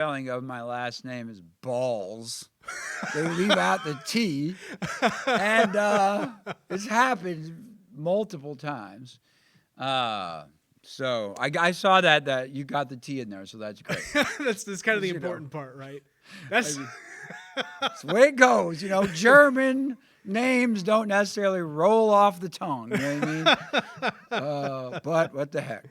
spelling of my last name is Balls. They leave out the T, and it's happened multiple times. So I saw that you got the T in there, so that's great. that's kind of the important part, right? That's the way it goes. German names don't necessarily roll off the tongue. You know what I mean? But what the heck?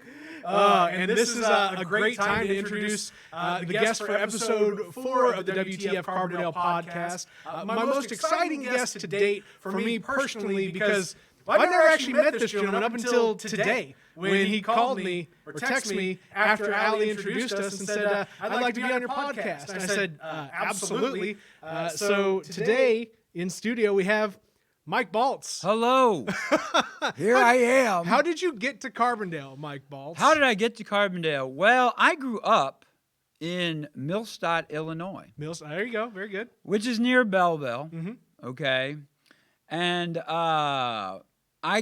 And this is a great time to introduce the guest for episode 4 of the WTF Carbondale podcast. My most exciting guest to date for me personally, because I've never actually met this gentleman up until today, when he called me or texted me after Allie introduced us and said, I'd like to be on your podcast. And I said, absolutely. So today in studio we have Mike Baltz. Hello. Here I am. How did you get to Carbondale, Mike Baltz? How did I get to Carbondale? Well, I grew up in Millstadt, Illinois. There you go. Very good. Which is near Belleville. Mm-hmm. Okay. And I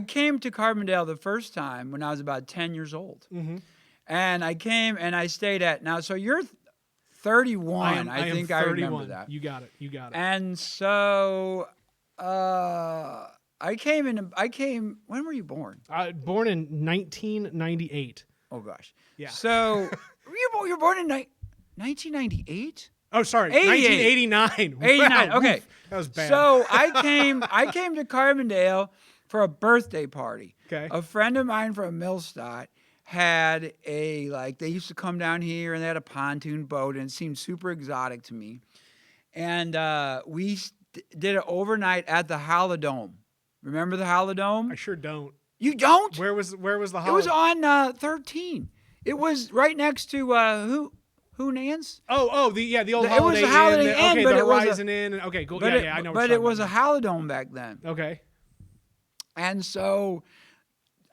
came to Carbondale the first time when I was about 10 years old. Mm-hmm. And I came and I stayed at, now, so you're 31. I think I remember that. You got it. And so I came, when were you born? Born in 1998. Oh, gosh. Yeah. So you were born in 1998? Oh, sorry. 1989. 89. Wow, Okay. That was bad. So I came to Carbondale for a birthday party. Okay. A friend of mine from Millstadt had they used to come down here and they had a pontoon boat and it seemed super exotic to me. And we did it overnight at the Holodome. Remember the Holodome? I sure don't. You don't? Where was the Holodome? It was on 13. It was right next to who Nance? The old Holiday Inn. It was a Holiday Inn, okay, but the it was Horizon Inn. Okay, cool. But I know. But it was a Holodome back then. Okay. And so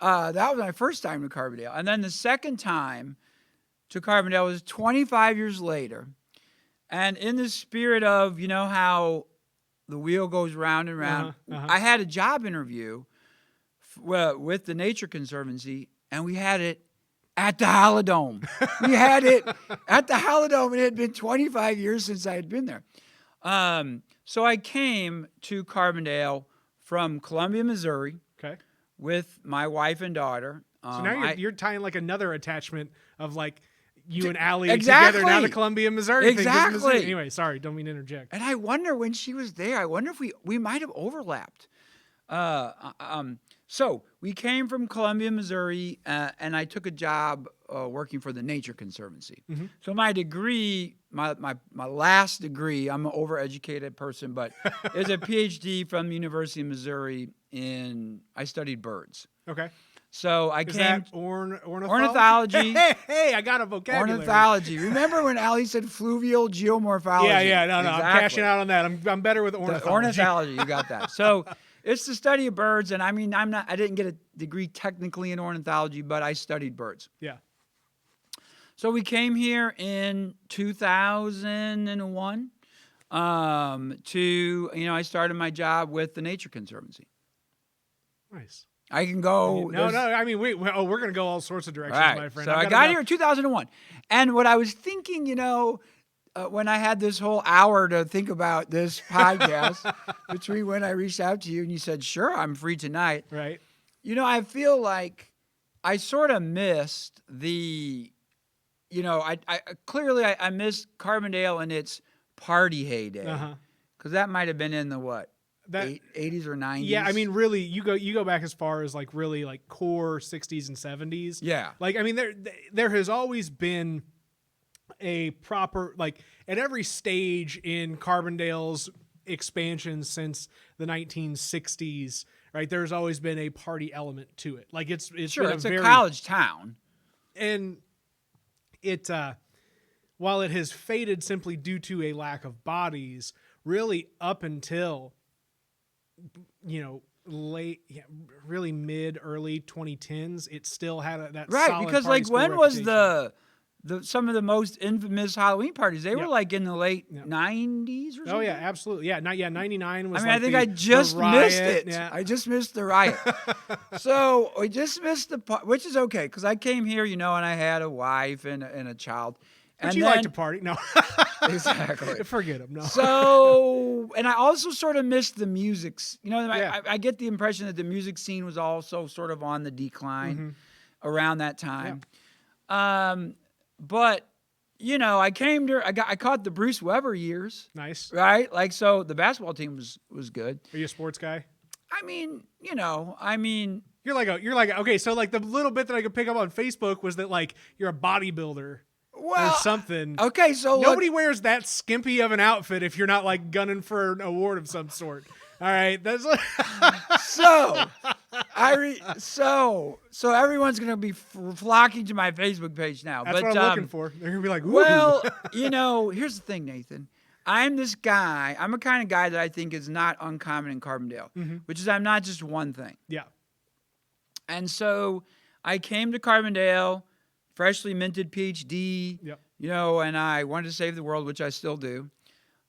that was my first time to Carbondale. And then the second time to Carbondale was 25 years later. And in the spirit of, how the wheel goes round and round, I had a job interview with the Nature Conservancy, and we had it at the Holodome. We had it at the Holodome, and it had been 25 years since I had been there. So I came to Carbondale from Columbia, Missouri, okay, with my wife and daughter. So now you're tying like another attachment of like you and Allie exactly. together now to Columbia, Missouri. Exactly. Missouri. Anyway, sorry, don't mean to interject. And I wonder when she was there. I wonder if we might have overlapped. So we came from Columbia, Missouri, and I took a job working for the Nature Conservancy. Mm-hmm. So my degree, my last degree, I'm an overeducated person, but is a PhD from the University of Missouri I studied birds. Okay. So I Is came that ornithology? Ornithology. Hey, I got a vocabulary. Ornithology. Remember when Allie said fluvial geomorphology? Yeah, no, exactly. I'm cashing out on that. I'm better with ornithology. Ornithology, you got that. So it's the study of birds, and I mean, I didn't get a degree technically in ornithology, but I studied birds. Yeah. So we came here in 2001 I started my job with the Nature Conservancy. Nice. I can go. No. I mean, we're going to go all sorts of directions, right. my friend. So I got here in 2001. And what I was thinking, when I had this whole hour to think about this podcast, between when I reached out to you and you said, sure, I'm free tonight. Right. I feel like I sort of missed I clearly missed Carbondale in its party heyday. Because that might have been in the what? 80s or 90s. Yeah, I mean, really, you go back as far as like really like core 60s and 70s. Yeah, like I mean, there has always been a proper like at every stage in Carbondale's expansion since the 1960s. Right, there's always been a party element to it. Like it's sure, been it's a college town, and it while it has faded simply due to a lack of bodies, really up until really early 2010s, it still had that right solid because party like when school was reputation. some of the most infamous Halloween parties? They were like in the late 90s or something. Oh yeah, absolutely. Yeah, 99 was. I mean, like I think the I just riot. missed it. Yeah. I just missed the riot. So I just missed which is okay because I came here, and I had a wife and a child. But you like to party. No. Exactly. Forget him. No. So, and I also sort of missed the music. Yeah. I get the impression that the music scene was also sort of on the decline around that time. Yeah. But, I caught the Bruce Weber years. Nice. Right? Like, so the basketball team was good. Are you a sports guy? You're like okay, so like the little bit that I could pick up on Facebook was that like you're a bodybuilder or something. Okay, so nobody wears that skimpy of an outfit if you're not like gunning for an award of some sort. All right, that's so everyone's gonna be flocking to my Facebook page now. That's what I'm looking for. They're gonna be like, woo. Well, here's the thing, Nathan. I'm this guy. I'm a kind of guy that I think is not uncommon in Carbondale, which is I'm not just one thing. Yeah. And so I came to Carbondale, freshly minted PhD. Yep. And I wanted to save the world, which I still do.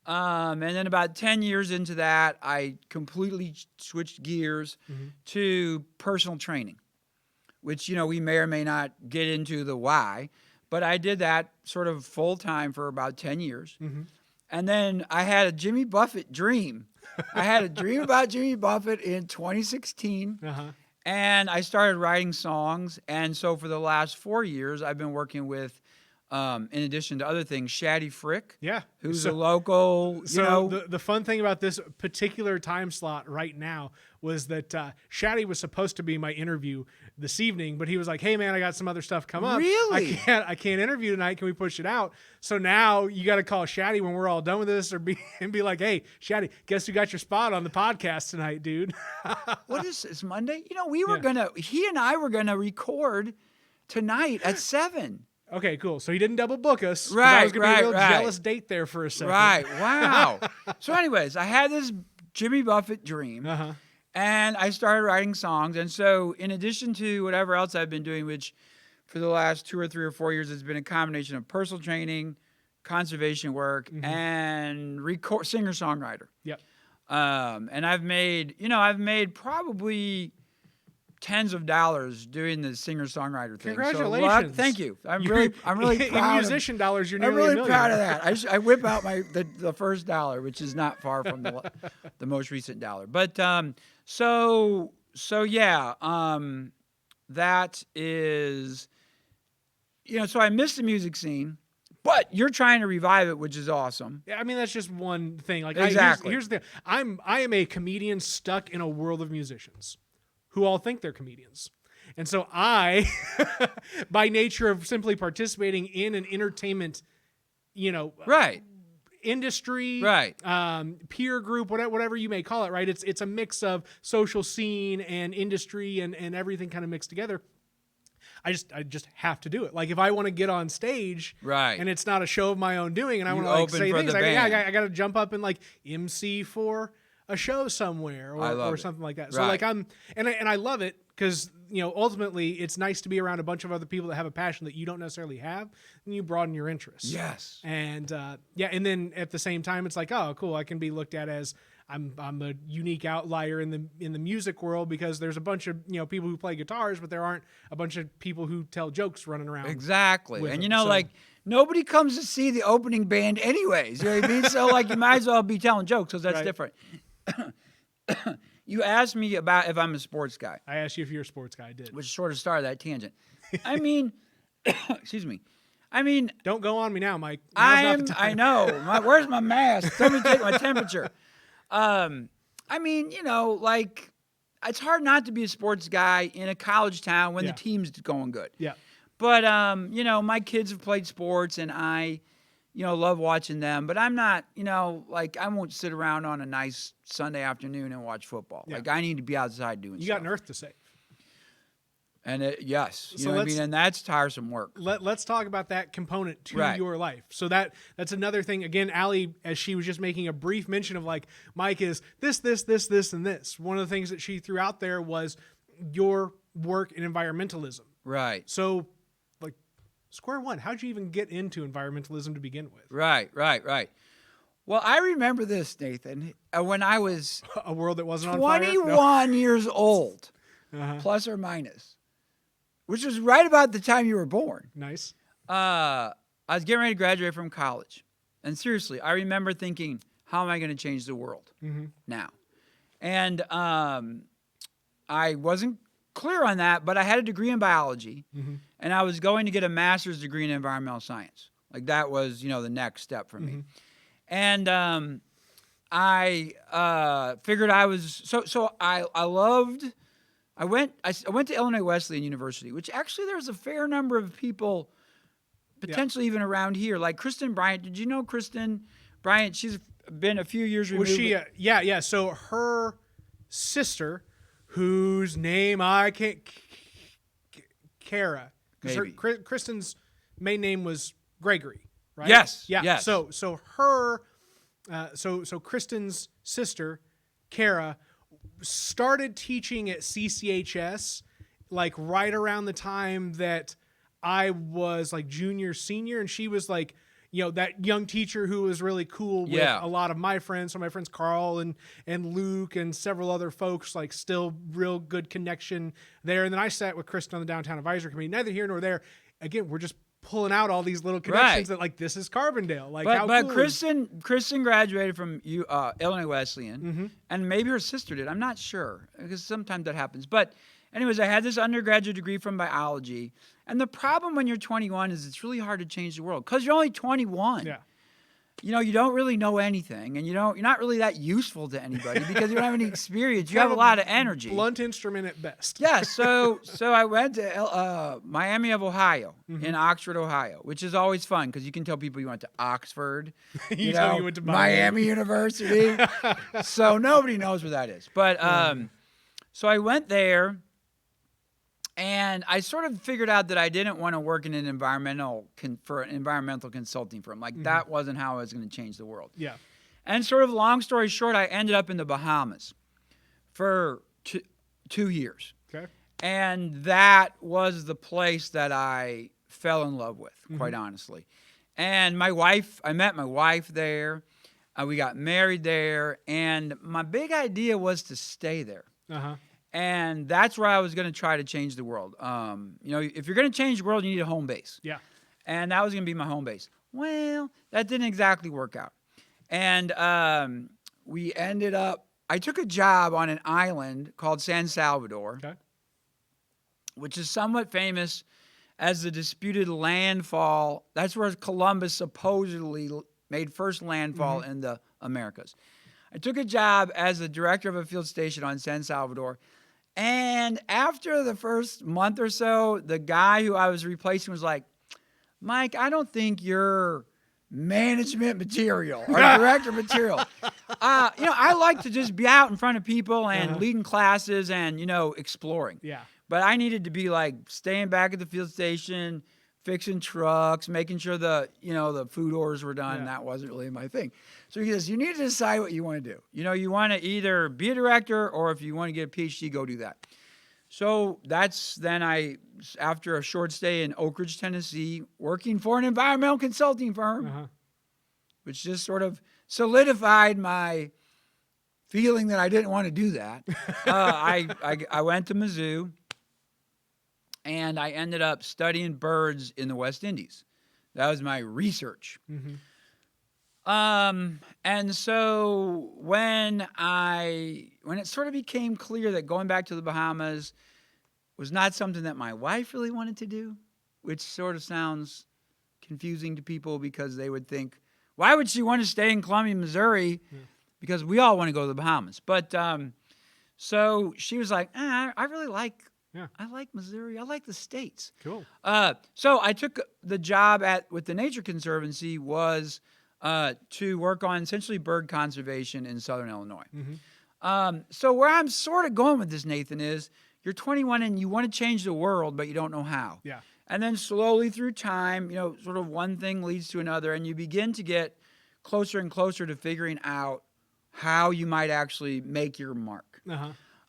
And then about 10 years into that, I completely switched gears to personal training, which, we may or may not get into the why, but I did that sort of full time for about 10 years. And then I had a Jimmy Buffett dream. I had a dream about Jimmy Buffett in 2016. And I started writing songs. And so for the last 4 years, I've been working with, in addition to other things, Shaddy Frick. Yeah. Who's a local, the fun thing about this particular time slot right now was that Shaddy was supposed to be my interview this evening, but he was like, hey man, I got some other stuff come up. Really? I can't interview tonight. Can we push it out? So now you got to call Shaddy when we're all done with this and be like, hey, Shaddy, guess who got your spot on the podcast tonight, dude? What is this, Monday? He and I were going to record tonight at 7. Okay, cool. So he didn't double book us. Right, I was going to be a real jealous date there for a second. Right, wow. So anyways, I had this Jimmy Buffett dream, and I started writing songs. And so in addition to whatever else I've been doing, which for the last 2 or 3 or 4 years has been a combination of personal training, conservation work, and singer-songwriter. Yep. And I've made probably tens of dollars doing the singer-songwriter thing. Congratulations! So, thank you. I'm really proud. In musician dollars, you're nearly I'm really a million. proud of that. I whip out the first dollar, which is not far from the most recent dollar. But so yeah, that is, so I missed the music scene. But you're trying to revive it, which is awesome. Yeah, I mean that's just one thing. Like exactly. Here's the thing. I am a comedian stuck in a world of musicians who all think they're comedians. And so I, by nature of simply participating in an entertainment, right, industry, right, peer group, whatever you may call it, right? It's a mix of social scene and industry and everything kind of mixed together. I just have to do it. Like if I want to get on stage, right, and it's not a show of my own doing, and I want to like say things, I got to jump up and like MC for a show somewhere or something like that. So right. like I love it because ultimately it's nice to be around a bunch of other people that have a passion that you don't necessarily have, and you broaden your interests. Yes. And and then at the same time it's like, oh cool, I can be looked at as I'm a unique outlier in the music world because there's a bunch of people who play guitars, but there aren't a bunch of people who tell jokes running around. Exactly. And like nobody comes to see the opening band anyways. You know what I mean? So like you might as well be telling jokes because that's different. You asked me about if I'm a sports guy. I asked you if you're a sports guy. I did. Which sort of started that tangent. I mean, excuse me. I mean, don't go on me now, Mike. I know. Where's my mask? Let me take my temperature. I mean, like it's hard not to be a sports guy in a college town when the team's going good. Yeah. But my kids have played sports and I love watching them, but I'm not, like I won't sit around on a nice Sunday afternoon and watch football. Yeah. Like I need to be outside doing stuff. You got an earth to save. And yes, you know what I mean? And that's tiresome work. Let's talk about that component to your life. So that's another thing. Again, Allie, as she was just making a brief mention of like, Mike is this, and this. One of the things that she threw out there was your work in environmentalism. Right. So like square one, how'd you even get into environmentalism to begin with? Right. Well, I remember this, Nathan, when I was a world that wasn't on fire? 21 years old, plus or minus. Which was right about the time you were born. Nice. I was getting ready to graduate from college. And seriously, I remember thinking, how am I going to change the world now? And I wasn't clear on that, but I had a degree in biology, and I was going to get a master's degree in environmental science. Like that was, the next step for me. And I figured I was I went to Illinois Wesleyan University, which actually there's a fair number of people potentially even around here, like Kristen Bryant. Did you know Kristen Bryant? She's been a few years removed. Was she? Yeah. So her sister, whose name I can't, Kara, because Kristen's main name was Gregory, right? Yes. Yeah. Yes. So her, so Kristen's sister, Kara, started teaching at CCHS, like right around the time that I was like junior, senior, and she was like, that young teacher who was really cool with a lot of my friends. So my friends Carl and Luke and several other folks, like still real good connection there. And then I sat with Kristen on the Downtown Advisory Committee. Neither here nor there. Again, we're just pulling out all these little connections that like this is Carbondale. Like, but cool Kristen graduated from Illinois Wesleyan, and maybe her sister did. I'm not sure because sometimes that happens. But anyways, I had this undergraduate degree from biology. And the problem when you're 21 is it's really hard to change the world because you're only 21. Yeah. You don't really know anything, and you're not really that useful to anybody because you don't have any experience. You have a lot of energy. Blunt instrument at best. Yeah. So I went to Miami of Ohio in Oxford, Ohio, which is always fun because you can tell people you went to Oxford. you went to Miami University. So nobody knows where that is. But so I went there. And I sort of figured out that I didn't want to work in an environmental consulting firm. Like that wasn't how I was going to change the world. Yeah. And sort of long story short, I ended up in the Bahamas for 2 years. Okay. And that was the place that I fell in love with, quite honestly. And I met my wife there. We got married there. And my big idea was to stay there. And that's where I was going to try to change the world. If you're going to change the world, you need a home base. Yeah. And that was going to be my home base. Well, that didn't exactly work out. And I took a job on an island called San Salvador, which is somewhat famous as the disputed landfall. That's where Columbus supposedly made first landfall in the Americas. I took a job as the director of a field station on San Salvador. And after the first month or so, the guy who I was replacing was like, Mike, I don't think you're management material or director material. I like to just be out in front of people and leading classes and, exploring. Yeah. But I needed to be like staying back at the field station, fixing trucks, making sure the food orders were done. Yeah. That wasn't really my thing. So he says, you need to decide what you want to do. You want to either be a director or if you want to get a PhD, go do that. So after a short stay in Oak Ridge, Tennessee, working for an environmental consulting firm, which just sort of solidified my feeling that I didn't want to do that. I went to Mizzou. And I ended up studying birds in the West Indies. That was my research. And so when it sort of became clear that going back to the Bahamas was not something that my wife really wanted to do, which sort of sounds confusing to people because they would think, why would she want to stay in Columbia, Missouri? Because we all want to go to the Bahamas. But so she was like, I really like Missouri. I like the States. Cool. So I took the job with the Nature Conservancy was to work on essentially bird conservation in southern Illinois. So where I'm sort of going with this, Nathan, is you're 21 and you want to change the world, but you don't know how. Yeah. And then slowly through time, sort of one thing leads to another, and you begin to get closer and closer to figuring out how you might actually make your mark.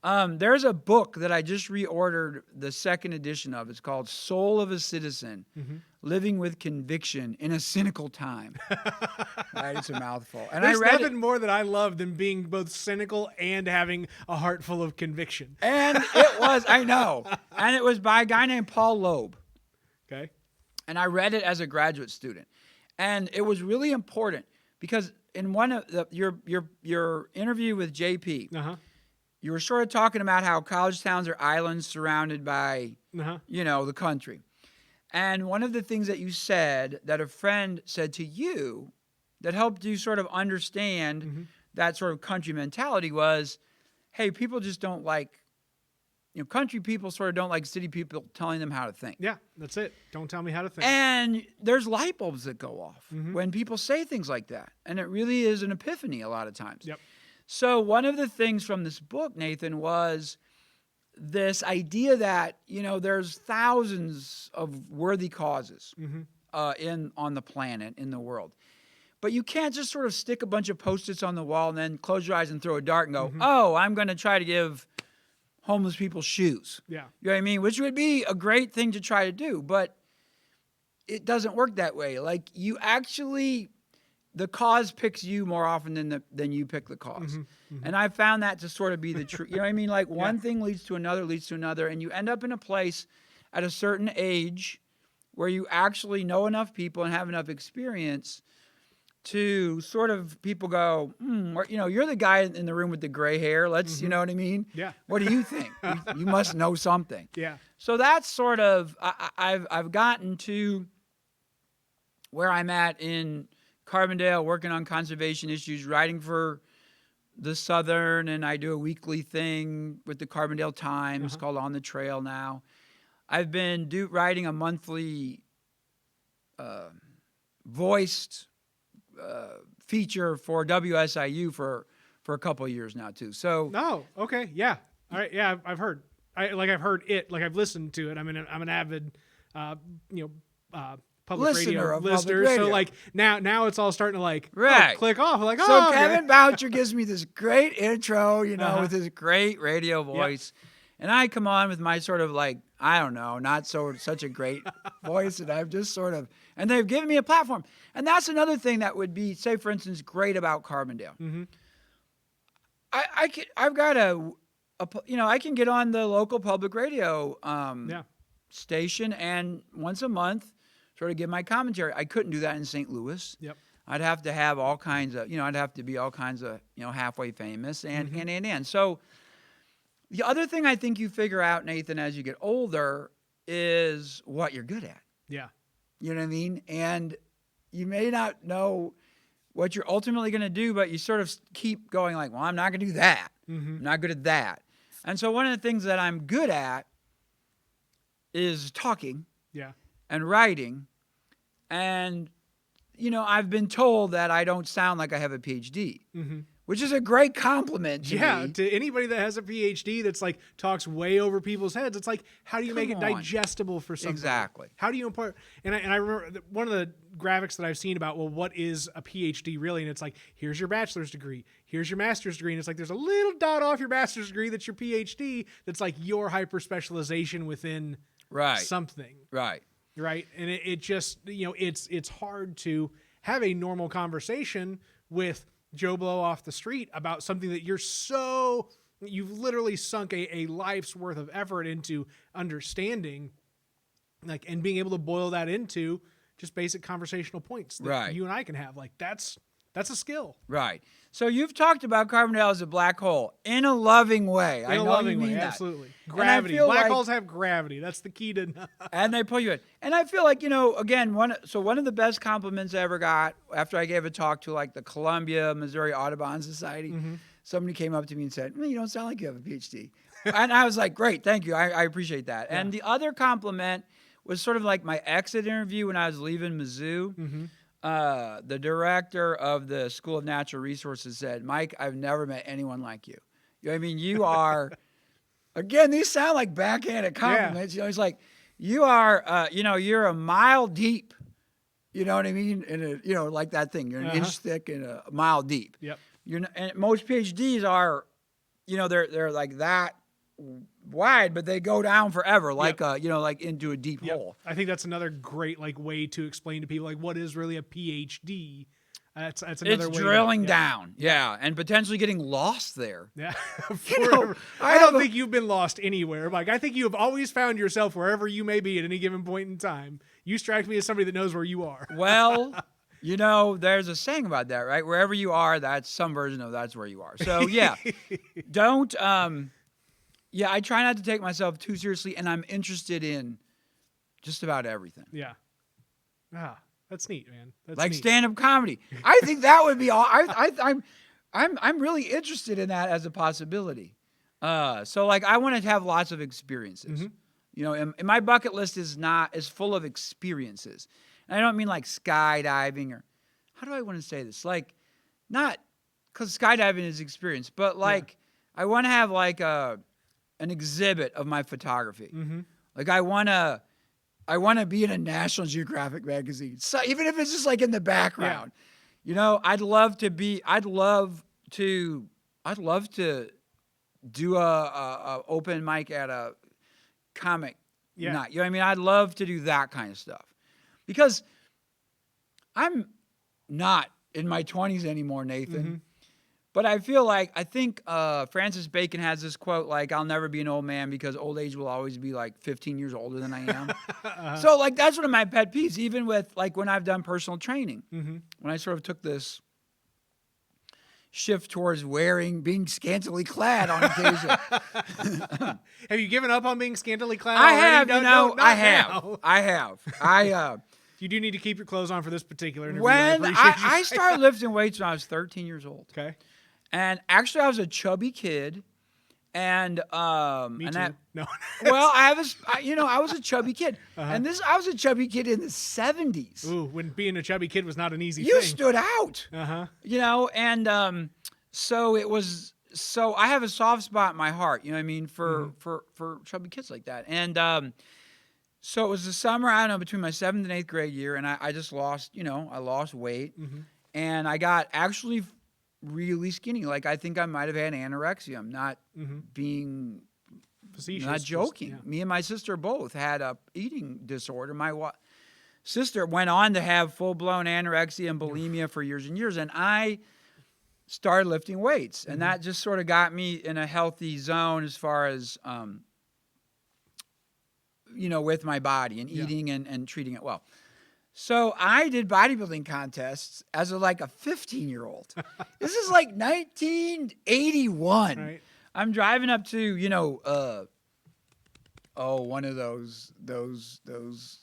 There's a book that I just reordered the second edition of. It's called Soul of a Citizen, Living with Conviction in a Cynical Time. Right, it's a mouthful. And there's I read nothing more that I love than being both cynical and having a heart full of conviction. And it was, I know. And it was by a guy named Paul Loeb. Okay. And I read it as a graduate student. And it was really important because in one of your interview with JP, you were sort of talking about how college towns are islands surrounded by, the country. And one of the things that you said that a friend said to you that helped you sort of understand that sort of country mentality was, hey, people just don't like, country people sort of don't like city people telling them how to think. Yeah, that's it. Don't tell me how to think. And there's light bulbs that go off when people say things like that. And it really is an epiphany a lot of times. Yep. So one of the things from this book, Nathan, was this idea that, there's thousands of worthy causes on the planet, in the world. But you can't just sort of stick a bunch of Post-its on the wall and then close your eyes and throw a dart and go, oh, I'm going to try to give homeless people shoes. Yeah. You know what I mean? Which would be a great thing to try to do, but it doesn't work that way. Like, you actually, the cause picks you more often than you pick the cause. And I found that to sort of be the truth. You know what I mean? Like, one thing leads to another, and you end up in a place at a certain age where you actually know enough people and have enough experience to sort of people go, you're the guy in the room with the gray hair. Let's, you know what I mean? Yeah. What do you think? You must know something. Yeah. So that's sort of, I've gotten to where I'm at in Carbondale, working on conservation issues, writing for the Southern, and I do a weekly thing with the Carbondale Times called On the Trail now. I've been writing a monthly voiced feature for WSIU for a couple of years now too. So okay, yeah, all right, yeah, I've heard, I've heard it, like I've listened to it. I'm an avid, public radio listener. So like now it's all starting to click off. Like, so Kevin Boucher gives me this great intro, with his great radio voice, and I come on with my sort of not such a great voice, and I've just sort of, and they've given me a platform. And that's another thing that would be, say, for instance, great about Carbondale. I've got I can get on the local public radio station and once a month sort of give my commentary. I couldn't do that in St. Louis. Yep. I'd have to have all kinds of, I'd have to be all kinds of, halfway famous and. So the other thing I think you figure out, Nathan, as you get older is what you're good at. Yeah. You know what I mean? And you may not know what you're ultimately going to do, but you sort of keep going like, well, I'm not going to do that. I'm not good at that. And so one of the things that I'm good at is talking and writing. And, I've been told that I don't sound like I have a PhD. Which is a great compliment to me. To anybody that has a PhD that's talks way over people's heads. It's like, how do you make it digestible for somebody? Exactly. How do you impart? And I remember one of the graphics that I've seen about, what is a PhD really? And it's like, here's your bachelor's degree, here's your master's degree. And it's like, there's a little dot off your master's degree that's your PhD. That's like your hyper specialization within something. Right. And it just, it's hard to have a normal conversation with Joe Blow off the street about something that you've literally sunk a life's worth of effort into understanding, and being able to boil that into just basic conversational points that you and I can have. That's a skill. Right. So you've talked about Carbondale as a black hole in a loving way. In a loving way, absolutely. Gravity. Black holes have gravity. That's the key to. And they pull you in. And I feel like, again, one of the best compliments I ever got after I gave a talk to the Columbia, Missouri Audubon Society, somebody came up to me and said, well, you don't sound like you have a PhD. And I was like, great, thank you. I appreciate that. Yeah. And the other compliment was sort of like my exit interview when I was leaving Mizzou. The director of the School of Natural Resources said, Mike, I've never met anyone like you. You know what I mean? You are, again, these sound like backhanded compliments. He's like, you are, you're a mile deep. You know what I mean? Like that thing. You're an inch thick and a mile deep. Yep. And most PhDs are, they're like that wide, but they go down forever, into a deep hole. I think that's another great way to explain to people what is really a PhD. That's another way. It's drilling down, and potentially getting lost there. Yeah, I don't think you've been lost anywhere, Mike. I think you have always found yourself wherever you may be at any given point in time. You strike me as somebody that knows where you are. Well, you know, there's a saying about that, right? Wherever you are, that's some version of that's where you are. So yeah, don't. Yeah, I try not to take myself too seriously, and I'm interested in just about everything. Yeah. Ah, that's neat, man. That's like neat. stand-up comedy. I think that would be all. I'm really interested in that as a possibility. So like I want to have lots of experiences. Mm-hmm. You know, and my bucket list is full of experiences. And I don't mean like skydiving or how do I want to say this? Like not because skydiving is experience, but like I want to have like an exhibit of my photography. Mm-hmm. Like I want to be in a National Geographic magazine. So even if it's just like in the background, you know, I'd love to do a open mic at a comic night. You know what I mean? I'd love to do that kind of stuff because I'm not in my 20s anymore, Nathan. Mm-hmm. But I think Francis Bacon has this quote, like, I'll never be an old man because old age will always be like 15 years older than I am. So like, that's one of my pet peeves, even with like when I've done personal training, when I sort of took this shift towards being scantily clad on occasion. Have you given up on being scantily clad I already? have, I have. You do need to keep your clothes on for this particular interview. When I started lifting weights when I was 13 years old. Okay. And actually, I was a chubby kid, and Me too. No. well, I was a chubby kid, and I was a chubby kid in the 70s. Ooh, when being a chubby kid was not an easy You thing. stood out. You know, and so it was. So I have a soft spot in my heart. You know what I mean for chubby kids like that, and so it was the summer. I don't know, between my 7th and 8th grade year, and I just lost. You know, I lost weight, and I got actually really skinny. Like I think I might have had anorexia. I'm not being facetious. Not joking. Me and my sister both had a eating disorder. My sister went on to have full-blown anorexia and bulimia for years and years, and I started lifting weights, and that just sort of got me in a healthy zone as far as you know, with my body and eating and treating it well. So I did bodybuilding contests as a 15-year-old. This is like 1981. Right. I'm driving up to, you know, one of those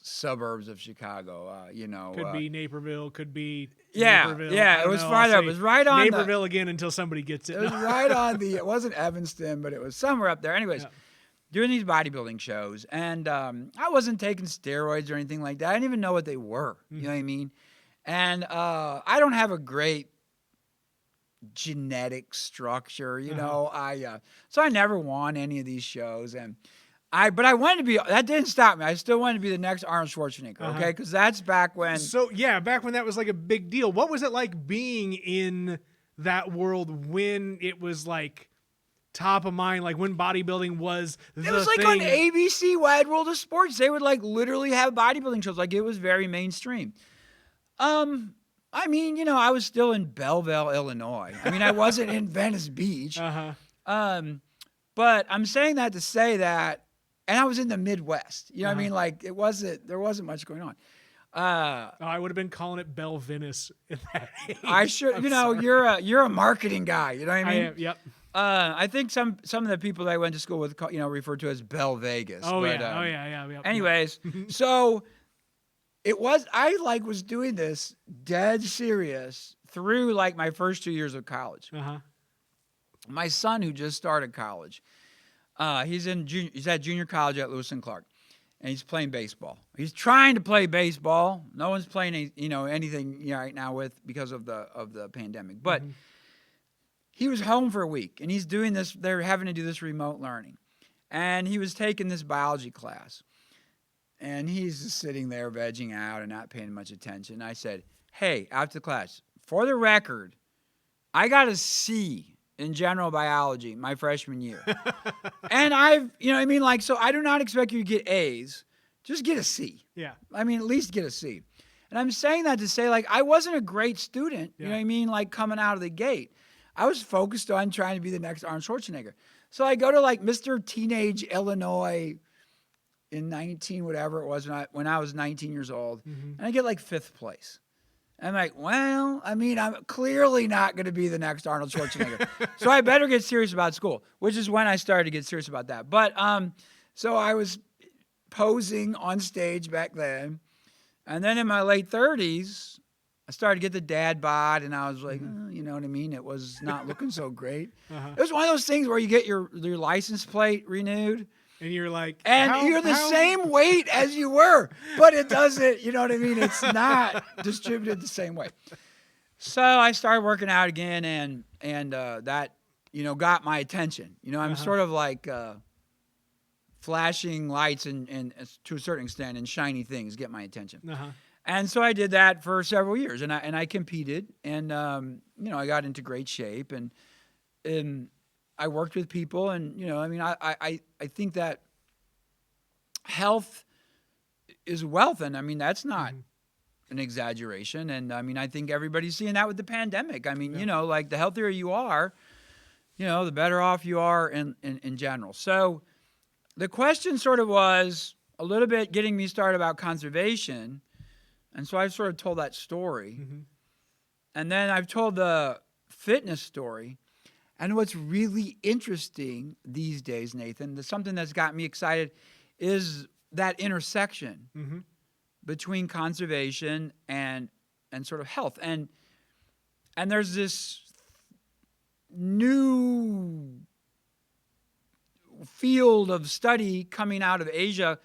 suburbs of Chicago. You know, could be Naperville, could be Naperville. It was farther. It was right on Naperville again until somebody gets it. It was right on it wasn't Evanston, but it was somewhere up there. Anyways. Yeah. Doing these bodybuilding shows, and I wasn't taking steroids or anything like that. I didn't even know what they were. You know what I mean? And I don't have a great genetic structure, you know. So I never won any of these shows, but I wanted to be. That didn't stop me. I still wanted to be the next Arnold Schwarzenegger. Okay, because that's back when. So yeah, back when that was like a big deal. What was it like being in that world when it was like top of mind, like when bodybuilding was the thing? It was like on ABC Wide World of Sports. They would like literally have bodybuilding shows. Like it was very mainstream. I mean, you know, I was still in Belleville, Illinois. I mean, I wasn't in Venice Beach. But I'm saying that to say that, and I was in the Midwest. You know what I mean? Like there wasn't much going on. I would have been calling it Bell Venice at that age. I should, you know, sorry. You're a marketing guy. You know what I mean? I am, yep. I think some of the people that I went to school with, you know, referred to as Bell Vegas. Oh, but, yeah. Anyways, so I was doing this dead serious through like my first 2 years of college. My son, who just started college, he's at junior college at Lewis and Clark, and he's playing baseball. He's trying to play baseball. No one's playing, anything right now because of the pandemic, but. He was home for a week, and he's doing this. They're having to do this remote learning, and he was taking this biology class, and he's just sitting there vegging out and not paying much attention. I said, "Hey, after class, for the record, I got a C in general biology my freshman year, and so I do not expect you to get A's, just get a C. Yeah, I mean, at least get a C." And I'm saying that to say, like, I wasn't a great student. You know what I mean? Like coming out of the gate. I was focused on trying to be the next Arnold Schwarzenegger. So I go to like Mr. Teenage Illinois, in 19, whatever it was, when I was 19 years old, Mm-hmm. and I get like 5th place. I'm like, well, I mean, I'm clearly not going to be the next Arnold Schwarzenegger. So I better get serious about school, which is when I started to get serious about that. But so I was posing on stage back then. And then in my late 30s, I started to get the dad bod, and I was like, you know what I mean? It was not looking so great. It was one of those things where you get your license plate renewed. And you're like, And you're the same weight as you were, but it doesn't, you know what I mean? It's not distributed the same way. So I started working out again, and that, got my attention. I'm sort of like flashing lights and to a certain extent, and shiny things get my attention. And so I did that for several years, and I competed, and I got into great shape, and I worked with people, and I think that health is wealth, and I mean that's not an exaggeration, and I mean I think everybody's seeing that with the pandemic. I mean, like the healthier you are, the better off you are in general. So the question sort of was a little bit getting me started about conservation, and so I've sort of told that story, and then I've told the fitness story. And what's really interesting these days, Nathan, something that's got me excited is that intersection between conservation and sort of health. And there's this new field of study coming out of Asia,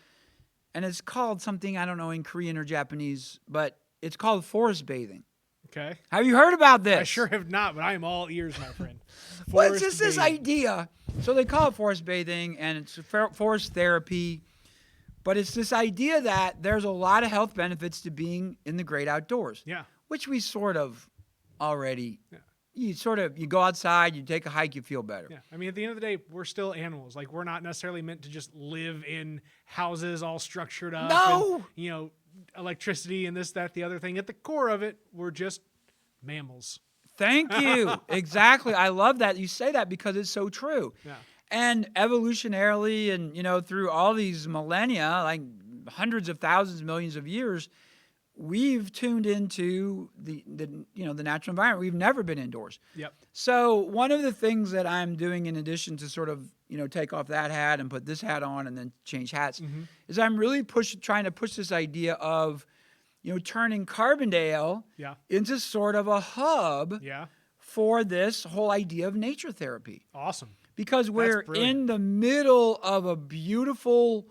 and it's called something, I don't know, in Korean or Japanese, but it's called forest bathing. Okay. Have you heard about this? I sure have not, but I am all ears, my friend. Well, it's just this idea. So they call it forest bathing, and it's forest therapy. But it's this idea that there's a lot of health benefits to being in the great outdoors. Yeah. Which we sort of already, you go outside, you take a hike, you feel better. Yeah. I mean, at the end of the day, we're still animals. Like, we're not necessarily meant to just live in houses all structured up. No. And, electricity and this, that, the other thing. At the core of it, we're just mammals. Thank you. Exactly. I love that you say that because it's so true. Yeah. And evolutionarily and, through all these millennia, like hundreds of thousands, millions of years, we've tuned into the natural environment. We've never been indoors. Yep. So one of the things that I'm doing in addition to sort of, take off that hat and put this hat on and then change hats is I'm really trying to push this idea of, turning Carbondale into sort of a hub for this whole idea of nature therapy. Awesome. Because we're in the middle of a beautiful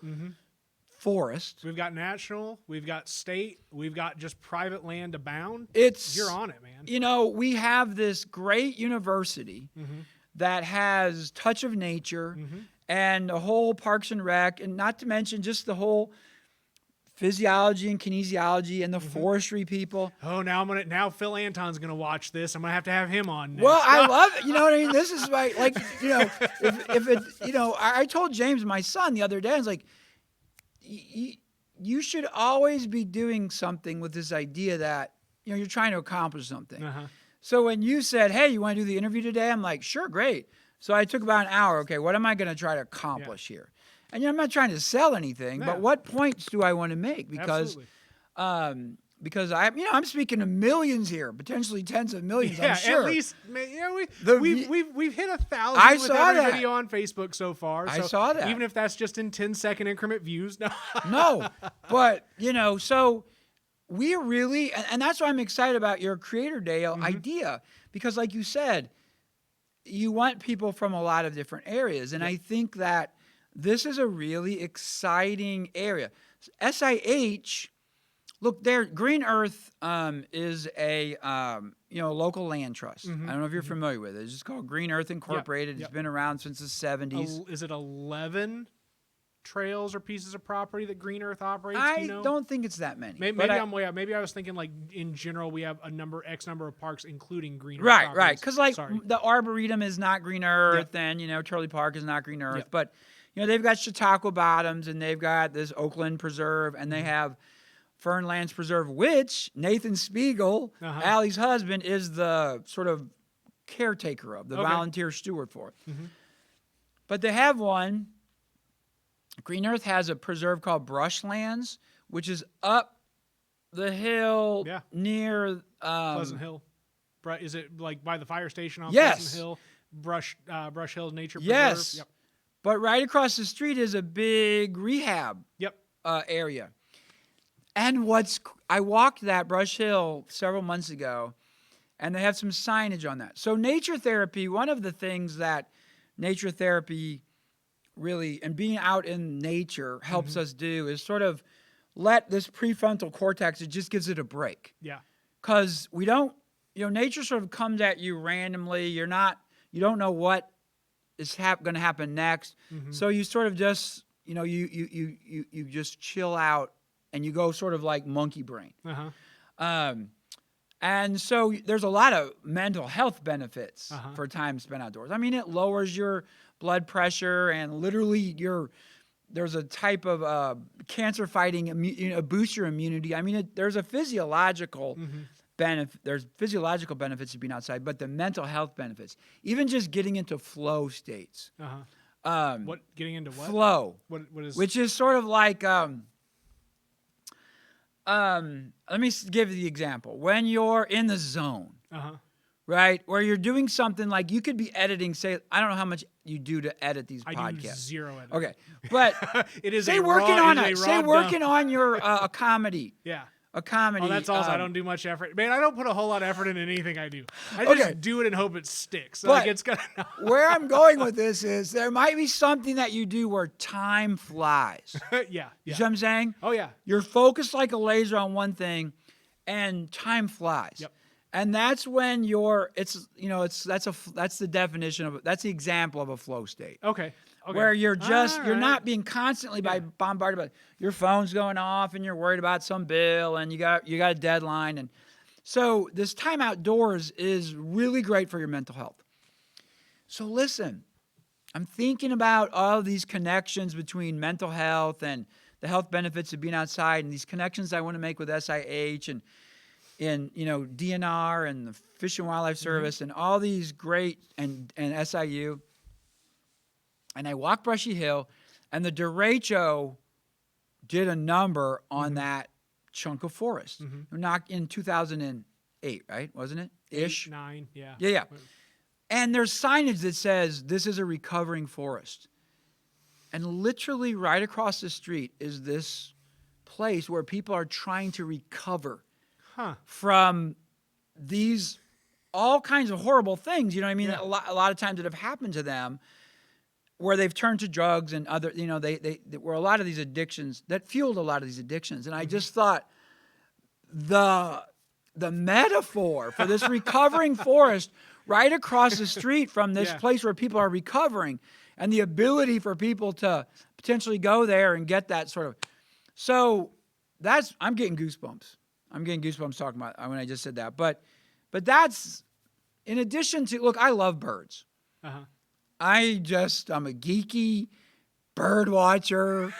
forest. We've got national, we've got state, we've got just private land abound. You're on it, man. We have this great university that has touch of nature and the whole Parks and Rec, and not to mention just the whole physiology and kinesiology and the forestry people. Oh, now Phil Anton's gonna watch this. I'm gonna have him on next. Well, I love it. You know what I mean? This is if it, I told James, my son, the other day, I was like, you should always be doing something with this idea that, you're trying to accomplish something. So when you said, hey, you want to do the interview today? I'm like, sure, great. So I took about an hour. Okay, what am I going to try to accomplish here? And I'm not trying to sell anything, but what points do I want to make? Because I'm speaking to millions here, potentially tens of millions. I'm sure. At least we've hit 1,000 I with saw every that. video on Facebook so far. I saw that. Even if that's just in 10-second increment views. No, but so we really, and that's why I'm excited about your Creator Day idea, because like you said, you want people from a lot of different areas, and I think that this is a really exciting area. SIH, look, Green Earth is a local land trust. I don't know if you're familiar with it. It's just called Green Earth Incorporated. It's been around since the 70s. Is it 11 trails or pieces of property that Green Earth operates? I don't think it's that many. Maybe I'm way out. Maybe I was thinking like in general we have X number of parks including Green Earth. Right. Because the Arboretum is not Green Earth, and Turley Park is not Green Earth, but they've got Chautauqua Bottoms, and they've got this Oakland Preserve, and they have Fernlands Preserve, which Nathan Spiegel, Allie's husband, is the sort of caretaker of, the volunteer steward for it. But they have one Green Earth has a preserve called Brushlands, which is up the hill near Pleasant Hill. Is it like by the fire station on yes. Pleasant Hill? Brush Hill Nature Preserve? Yes. Yep. But right across the street is a big rehab area. And I walked that Brush Hill several months ago, and they have some signage on that. So nature therapy, one of the things that nature therapy really, and being out in nature helps us do is sort of let this prefrontal cortex, it just gives it a break. Yeah. Because we don't, nature sort of comes at you randomly. You don't know what is going to happen next. So you sort of just, you just chill out and you go sort of like monkey brain. And so there's a lot of mental health benefits for time spent outdoors. I mean, it lowers your blood pressure and literally there's a type of cancer fighting, boost your immunity. I mean, there's a physiological benefit. There's physiological benefits of being outside, but the mental health benefits, even just getting into flow states. What getting into what? Flow. What is? Which is sort of like, let me give you the example. When you're in the zone, right, where you're doing something like you could be editing, say, I don't know how much you do to edit these podcasts. I do zero editing. Okay, but it is say working on your a comedy. Yeah. A comedy. Oh, that's also I don't do much effort. Man, I don't put a whole lot of effort into anything I do. I just do it and hope it sticks. But like it's gonna where I'm going with this is there might be something that you do where time flies. Yeah. You see what I'm saying? Oh yeah. You're focused like a laser on one thing and time flies. Yep. And that's when that's the definition of that's the example of a flow state. Okay. Where you're not being constantly bombarded by your phone's going off and you're worried about some bill and you got a deadline. And so this time outdoors is really great for your mental health. So listen, I'm thinking about all of these connections between mental health and the health benefits of being outside and these connections I want to make with SIH and DNR and the Fish and Wildlife Service and all these great and SIU. And I walked Brushy Hill, and the derecho did a number on that chunk of forest. Knocked in 2008, right? Wasn't it? Ish. 8, 9, yeah. Yeah. And there's signage that says this is a recovering forest. And literally right across the street is this place where people are trying to recover from these all kinds of horrible things. You know what I mean? Yeah. A lot of times that have happened to them where they've turned to drugs and other, they were a lot of these addictions that fueled a lot of these addictions. And I just thought the metaphor for this recovering forest right across the street from this place where people are recovering and the ability for people to potentially go there and get that sort of. So I'm getting goosebumps. I'm getting goosebumps talking about when I just said that. But that's in addition to, look, I love birds. I'm a geeky bird watcher,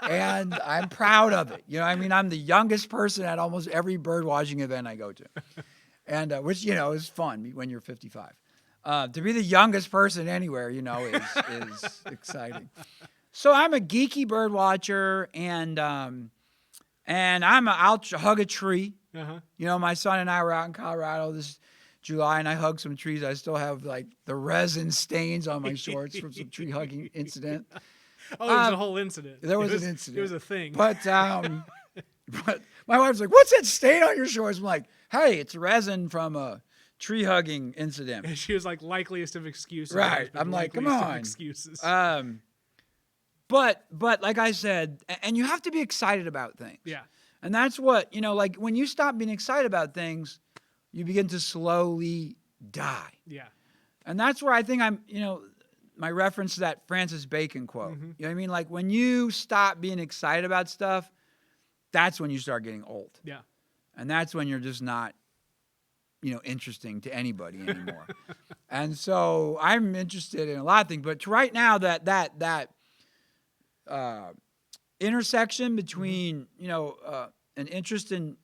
and I'm proud of it. I'm the youngest person at almost every bird watching event I go to, and which is fun when you're 55. To be the youngest person anywhere, is exciting. So I'm a geeky bird watcher, and I'll hug a tree. My son and I were out in Colorado this July, and I hugged some trees. I still have like the resin stains on my shorts from some tree hugging incident. Oh, there was a whole incident. There was an incident. It was a thing. But my wife's like, "What's that stain on your shorts?" I'm like, "Hey, it's resin from a tree hugging incident." And she was like, likeliest of excuses. Right. I'm like, come on. Excuses. But like I said, and you have to be excited about things. Yeah. And that's what, like when you stop being excited about things, you begin to slowly die. Yeah. And that's where I think my reference to that Francis Bacon quote. You know what I mean? Like when you stop being excited about stuff, that's when you start getting old. Yeah. And that's when you're just not, interesting to anybody anymore. And so I'm interested in a lot of things, but right now that intersection between, an interest in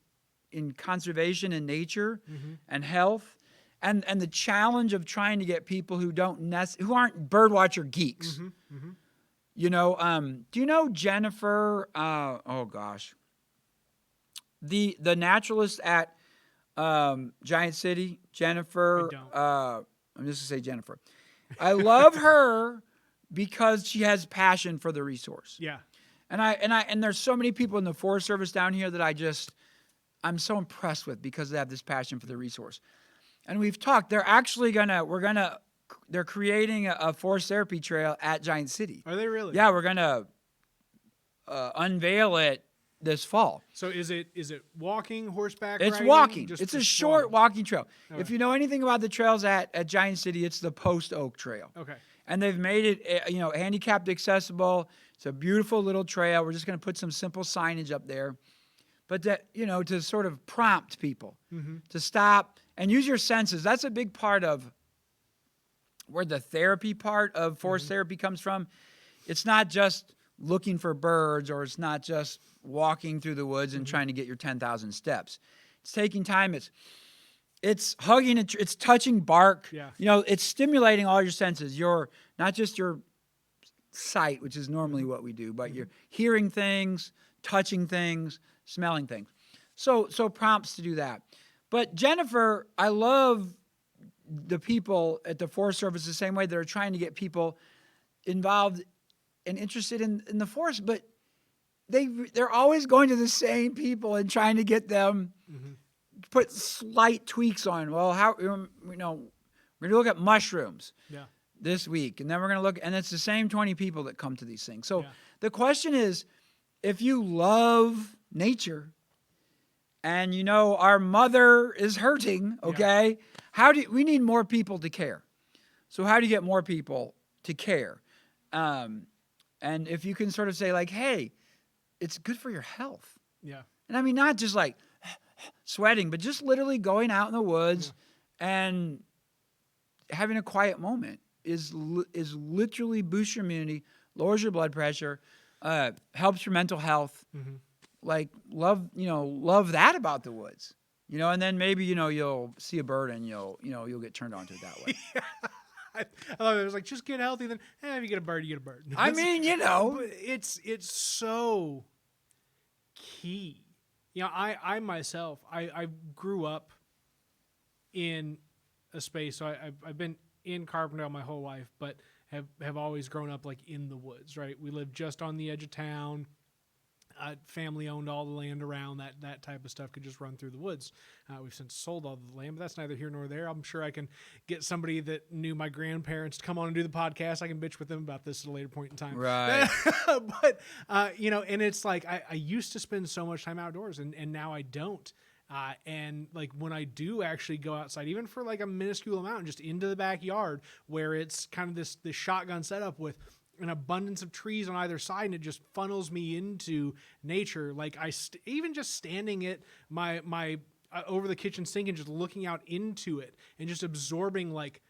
conservation and nature and health and the challenge of trying to get people who aren't birdwatcher geeks Do you know Jennifer? Oh gosh, the naturalist at Giant City, Jennifer. I don't. I'm just gonna say Jennifer. I love her because she has passion for the resource. Yeah. And there's so many people in the Forest Service down here that I'm so impressed with because they have this passion for the resource. And we've talked. They're creating a forest therapy trail at Giant City. Are they really? Yeah, we're gonna unveil it this fall. So is it walking, horseback It's riding? walking. Just It's a short walking trail. Okay. If you know anything about the trails at Giant City, it's the Post Oak Trail. Okay. And they've made it, handicapped accessible. It's a beautiful little trail. We're just going to put some simple signage up there, but to sort of prompt people to stop and use your senses. That's a big part of where the therapy part of forest therapy comes from. It's not just looking for birds, or it's not just walking through the woods and trying to get your 10,000 steps. It's taking time. It's hugging, it's touching bark. Yeah. It's stimulating all your senses. Not just your sight, which is normally what we do, but you're hearing things, touching things, smelling things. So prompts to do that. But Jennifer, I love the people at the Forest Service the same way they're trying to get people involved and interested in the forest, but they're always going to the same people and trying to get them put slight tweaks on. Well, we're going to look at mushrooms this week, and then we're going to look, and it's the same 20 people that come to these things. So the question is, if you love nature and our mother is hurting, okay, we need more people to care. So how do you get more people to care? And if you can sort of say like, hey, it's good for your health. Yeah. And I mean, not just like sweating, but just literally going out in the woods and having a quiet moment is literally boosts your immunity, lowers your blood pressure, helps your mental health. Like love that about the woods, and then maybe, you'll see a bird and you'll get turned on to it that way. I love it. It was like, just get healthy. Then, if you get a bird, you get a bird. I mean, but it's so key. I myself, I grew up in a space. So I've been in Carbondale my whole life, but have always grown up like in the woods. Right, we lived just on the edge of town. Family owned all the land around. That type of stuff could just run through the woods. We've since sold all the land, but that's neither here nor there. I'm sure I can get somebody that knew my grandparents to come on and do the podcast. I can bitch with them about this at a later point in time. Right. But, and it's like I used to spend so much time outdoors, and now I don't. And like when I do actually go outside, even for like a minuscule amount, just into the backyard where it's kind of this shotgun setup with an abundance of trees on either side, and it just funnels me into nature. Like even just standing at my over the kitchen sink and just looking out into it and just absorbing like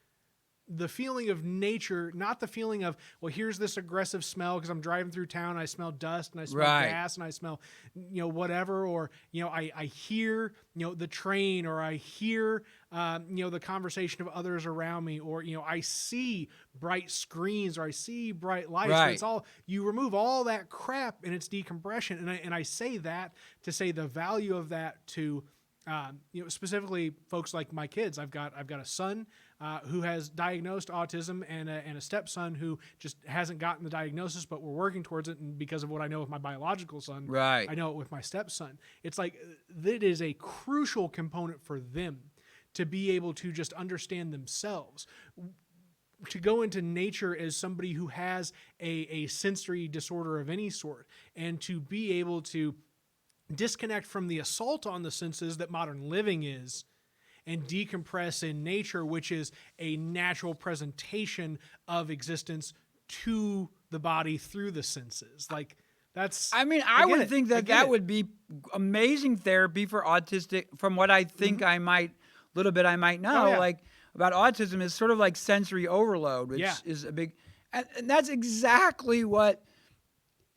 the feeling of nature, not the feeling of, well, here's this aggressive smell because I'm driving through town and I smell dust and I smell gas and I smell, whatever, or, I hear, the train, or I hear, the conversation of others around me, or, I see bright screens, or I see bright lights. Right. It's all, you remove all that crap and it's decompression. And I say that to say the value of that to, specifically folks like my kids. I've got a son who has diagnosed autism and a stepson who just hasn't gotten the diagnosis, but we're working towards it. And because of what I know with my biological son, right, I know it with my stepson. It's like that is a crucial component for them to be able to just understand themselves. To go into nature as somebody who has a sensory disorder of any sort, and to be able to disconnect from the assault on the senses that modern living is, and decompress in nature, which is a natural presentation of existence to the body through the senses. Like that's, I mean, I would think that would be amazing therapy for autistic, from what I think I might know, like about autism, is sort of like sensory overload, which is a big, and that's exactly what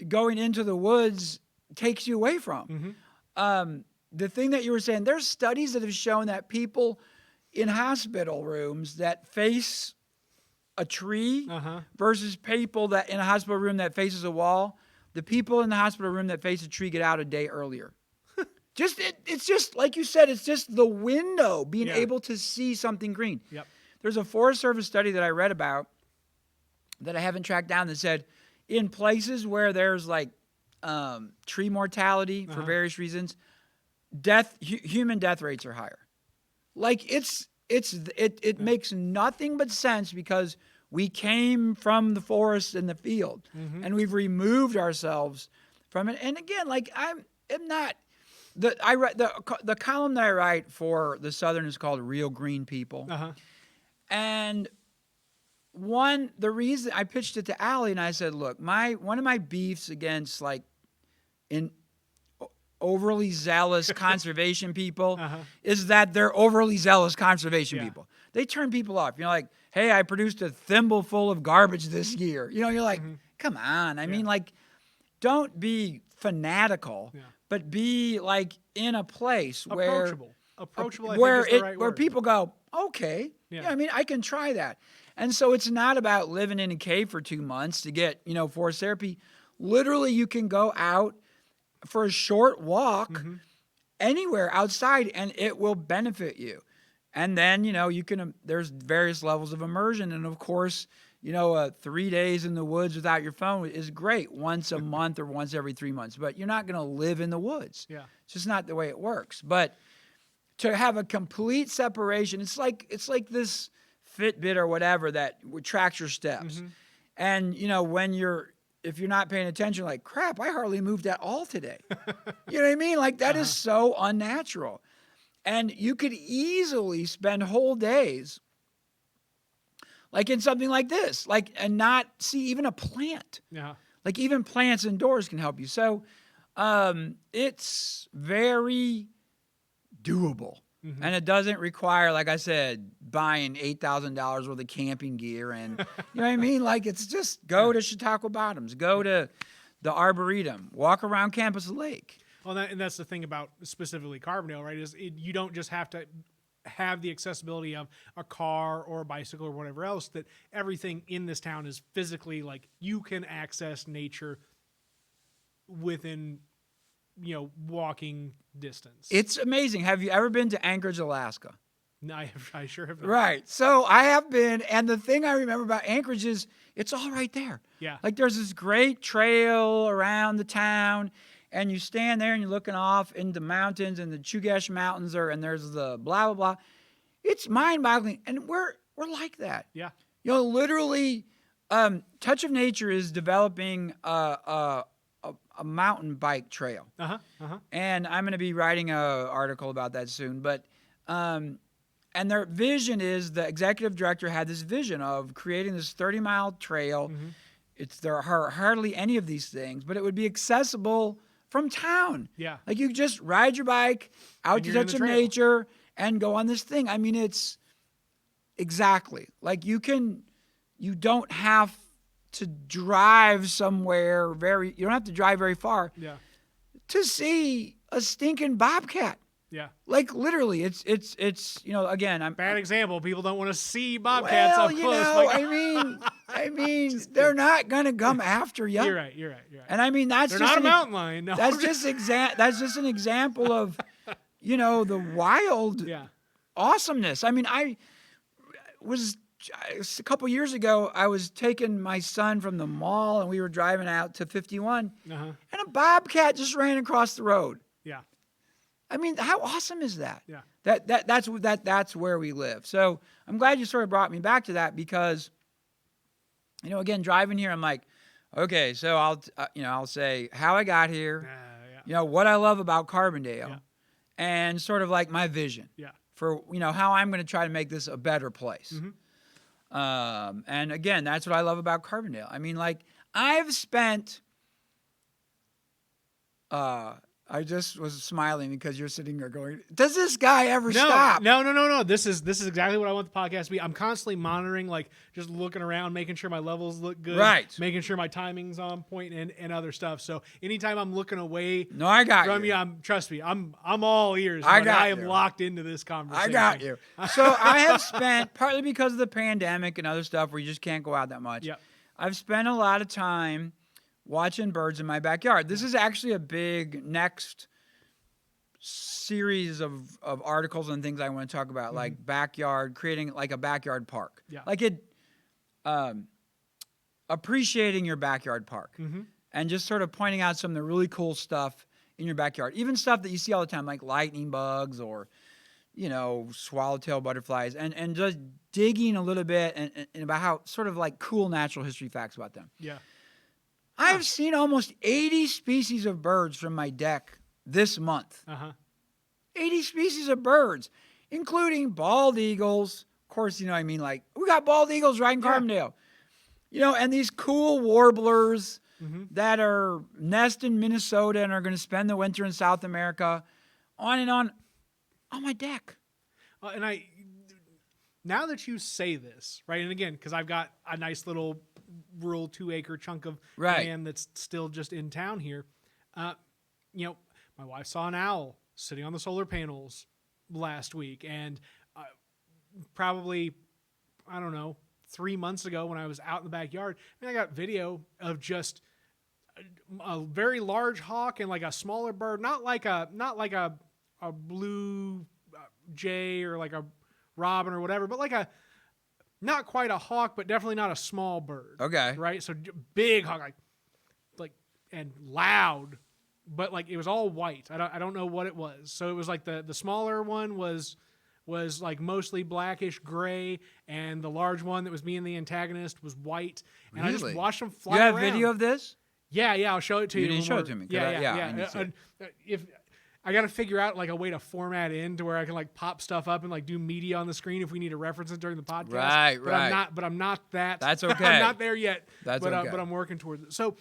going into the woods takes you away from. The thing that you were saying, there's studies that have shown that people in hospital rooms that face a tree versus people that in a hospital room that faces a wall. The people in the hospital room that face a tree get out a day earlier. It's just like you said. It's just the window being able to see something green. Yep. There's a Forest Service study that I read about that I haven't tracked down that said in places where there's like tree mortality for various reasons, human death rates are higher. Like it makes nothing but sense because we came from the forest and the field, and we've removed ourselves from it. And again, like I'm not. I write the column that I write for the Southern is called "Real Green People," and the reason I pitched it to Allie and I said, "Look, one of my beefs against like overly zealous conservation people is that they're overly zealous conservation people. They turn people off. You know, like, hey, I produced a thimble full of garbage this year. You know, you're like, come on. I mean, like, don't be fanatical, but be like in a place approachable. Where people go, okay, I mean, I can try that. And so it's not about living in a cave for 2 months to get, forest therapy. Literally, you can go out for a short walk anywhere outside and it will benefit you. And then, you can, there's various levels of immersion. And of course, 3 days in the woods without your phone is great once a month or once every 3 months, but you're not going to live in the woods. Yeah. It's just not the way it works. But to have a complete separation, it's like this Fitbit or whatever that tracks your steps. And, if you're not paying attention, like, crap, I hardly moved at all today. You know what I mean? Like, that is so unnatural. And you could easily spend whole days, like in something like this, and not see even a plant. Yeah. Like, even plants indoors can help you. So it's very doable. And it doesn't require, like I said, buying $8,000 worth of camping gear. And you know what I mean? Like, it's just go to Chautauqua Bottoms, go to the Arboretum, walk around Campus Lake. Well, and that's the thing about specifically Carbondale, right? You don't just have to have the accessibility of a car or a bicycle or whatever else. That everything in this town is physically, like, you can access nature within, walking distance. It's amazing. Have you ever been to Anchorage, Alaska? No, I sure have not. Right. So I have been, and the thing I remember about Anchorage is it's all right there. Yeah. Like, there's this great trail around the town, and you stand there and you're looking off in the mountains, and the Chugach Mountains and there's the blah, blah, blah. It's mind-boggling, and we're like that. Yeah. Literally, Touch of Nature is developing a mountain bike trail. And I'm going to be writing an article about that soon. But and their vision is, the executive director had this vision of creating this 30-mile trail. There are hardly any of these things, but it would be accessible from town. Yeah. Like, you just ride your bike out to Touch of Nature and go on this thing. I mean, it's exactly like you don't have to drive somewhere you don't have to drive very far to see a stinking bobcat. Yeah. Like, literally, it's again, I'm bad example. People don't want to see bobcats up close. I mean, they're not going to come after you. You're right. And I mean, they're not a mountain lion. No. That's just an example of, the wild awesomeness. I mean, a couple years ago, I was taking my son from the mall, and we were driving out to 51, and a bobcat just ran across the road. Yeah. I mean, how awesome is that? Yeah. That's where we live. So I'm glad you sort of brought me back to that, because, again, driving here, I'm like, okay, so I'll say how I got here, what I love about Carbondale, and sort of like my vision for, how I'm going to try to make this a better place. And again, that's what I love about Carbondale. I mean, like, I've spent I just was smiling because you're sitting there going, does this guy ever stop? No. This is exactly what I want the podcast to be. I'm constantly monitoring, like just looking around, making sure my levels look good, Right. making sure my timing's on point and other stuff. So anytime I'm looking away I got from you. Trust me, I'm all ears. I am you. locked into this conversation. I got you. So I have spent, partly because of the pandemic and other stuff where you just can't go out that much. Yep. I've spent a lot of time watching birds in my backyard. This is actually a big next series of articles and things I want to talk about, like backyard, creating like a backyard park. Yeah. Like appreciating your backyard park and just sort of pointing out some of the really cool stuff in your backyard. Even stuff that you see all the time, like lightning bugs or, swallowtail butterflies, and just digging a little bit and about how sort of like cool natural history facts about them. Yeah. I've seen almost 80 species of birds from my deck this month. 80 species of birds, including bald eagles. Of course, we got bald eagles right in Carbondale. And these cool warblers that are nest in Minnesota and are going to spend the winter in South America, on and on my deck. And now that you say this, right, and again, because I've got a nice little rural 2-acre chunk of land that's still just in town here, my wife saw an owl sitting on the solar panels last week, and probably, I don't know, 3 months ago when I was out in the backyard, I got video of just a very large hawk and like a smaller bird, not like a blue jay or like a robin or whatever, but like not quite a hawk, but definitely not a small bird. Okay. Right? So big hawk, like and loud, but like it was all white. I don't know what it was. So it was like the smaller one was like mostly blackish gray, and the large one that was being the antagonist was white. And Really? I just watched them fly You have around. video of this? Yeah, I'll show it to you. You didn't show it to me. Yeah. If I got to figure out like a way to format in to where I can like pop stuff up and like do media on the screen if we need to reference it during the podcast. Right. But I'm not that. That's okay. I'm not there yet. But I'm working towards it. So.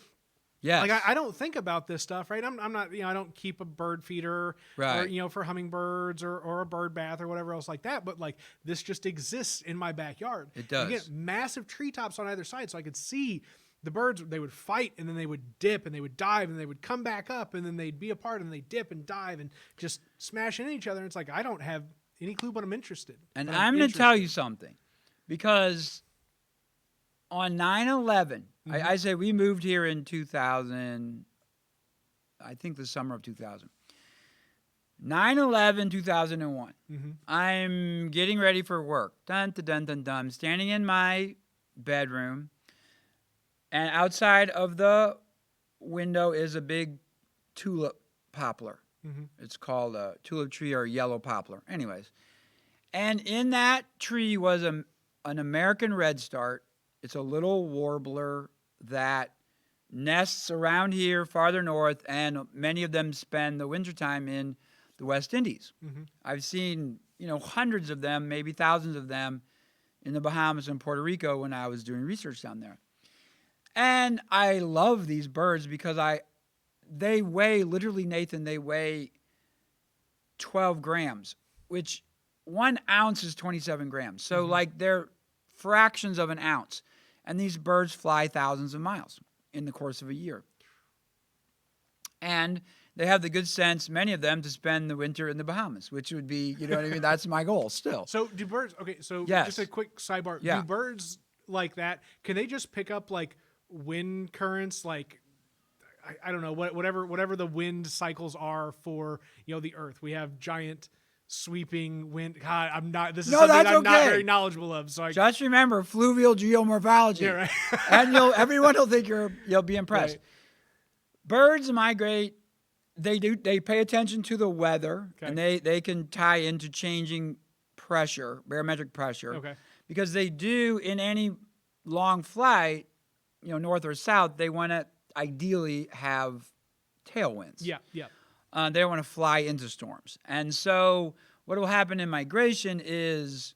Yeah. Like I don't think about this stuff, right? I'm not, I don't keep a bird feeder, right, or, for hummingbirds or a bird bath or whatever else like that. But like this just exists in my backyard. It does. Again, massive treetops on either side, so I could see the birds. They would fight, and then they would dip, and they would dive, and they would come back up, and then they'd be apart, and they'd dip and dive and just smash into each other. And it's like I don't have any clue, but I'm interested. And I'm going to tell you something, because on 9/11. I say we moved here in 2000, I think the summer of 2000. 9/11, 2001. I'm getting ready for work. Dun, dun, dun, dun, dun. I'm standing in my bedroom, and outside of the window is a big tulip poplar. It's called a tulip tree or a yellow poplar. Anyways, and in that tree was an American redstart. It's a little warbler that nests around here farther north, and many of them spend the wintertime in the West Indies. I've seen, hundreds of them, maybe thousands of them in the Bahamas and Puerto Rico when I was doing research down there. And I love these birds because they weigh, literally, Nathan, they weigh 12 grams, which 1 ounce is 27 grams. So like they're fractions of an ounce. And these birds fly thousands of miles in the course of a year. And they have the good sense, many of them, to spend the winter in the Bahamas, which would be, you know what I mean? That's my goal still. So do birds, okay, so Yes. just a quick sidebar. Yeah. Do birds like that, can they just pick up like wind currents, like, I don't know, whatever the wind cycles are for, the earth? We have giant sweeping wind. God, this is something I'm not very knowledgeable of. So just remember fluvial geomorphology. Yeah, right. And everyone will think you'll be impressed. Right. Birds migrate. They pay attention to the weather, and they can tie into changing pressure, barometric pressure. Okay. Because they do in any long flight, north or south, they want to ideally have tailwinds. Yeah. They don't want to fly into storms. And so what will happen in migration is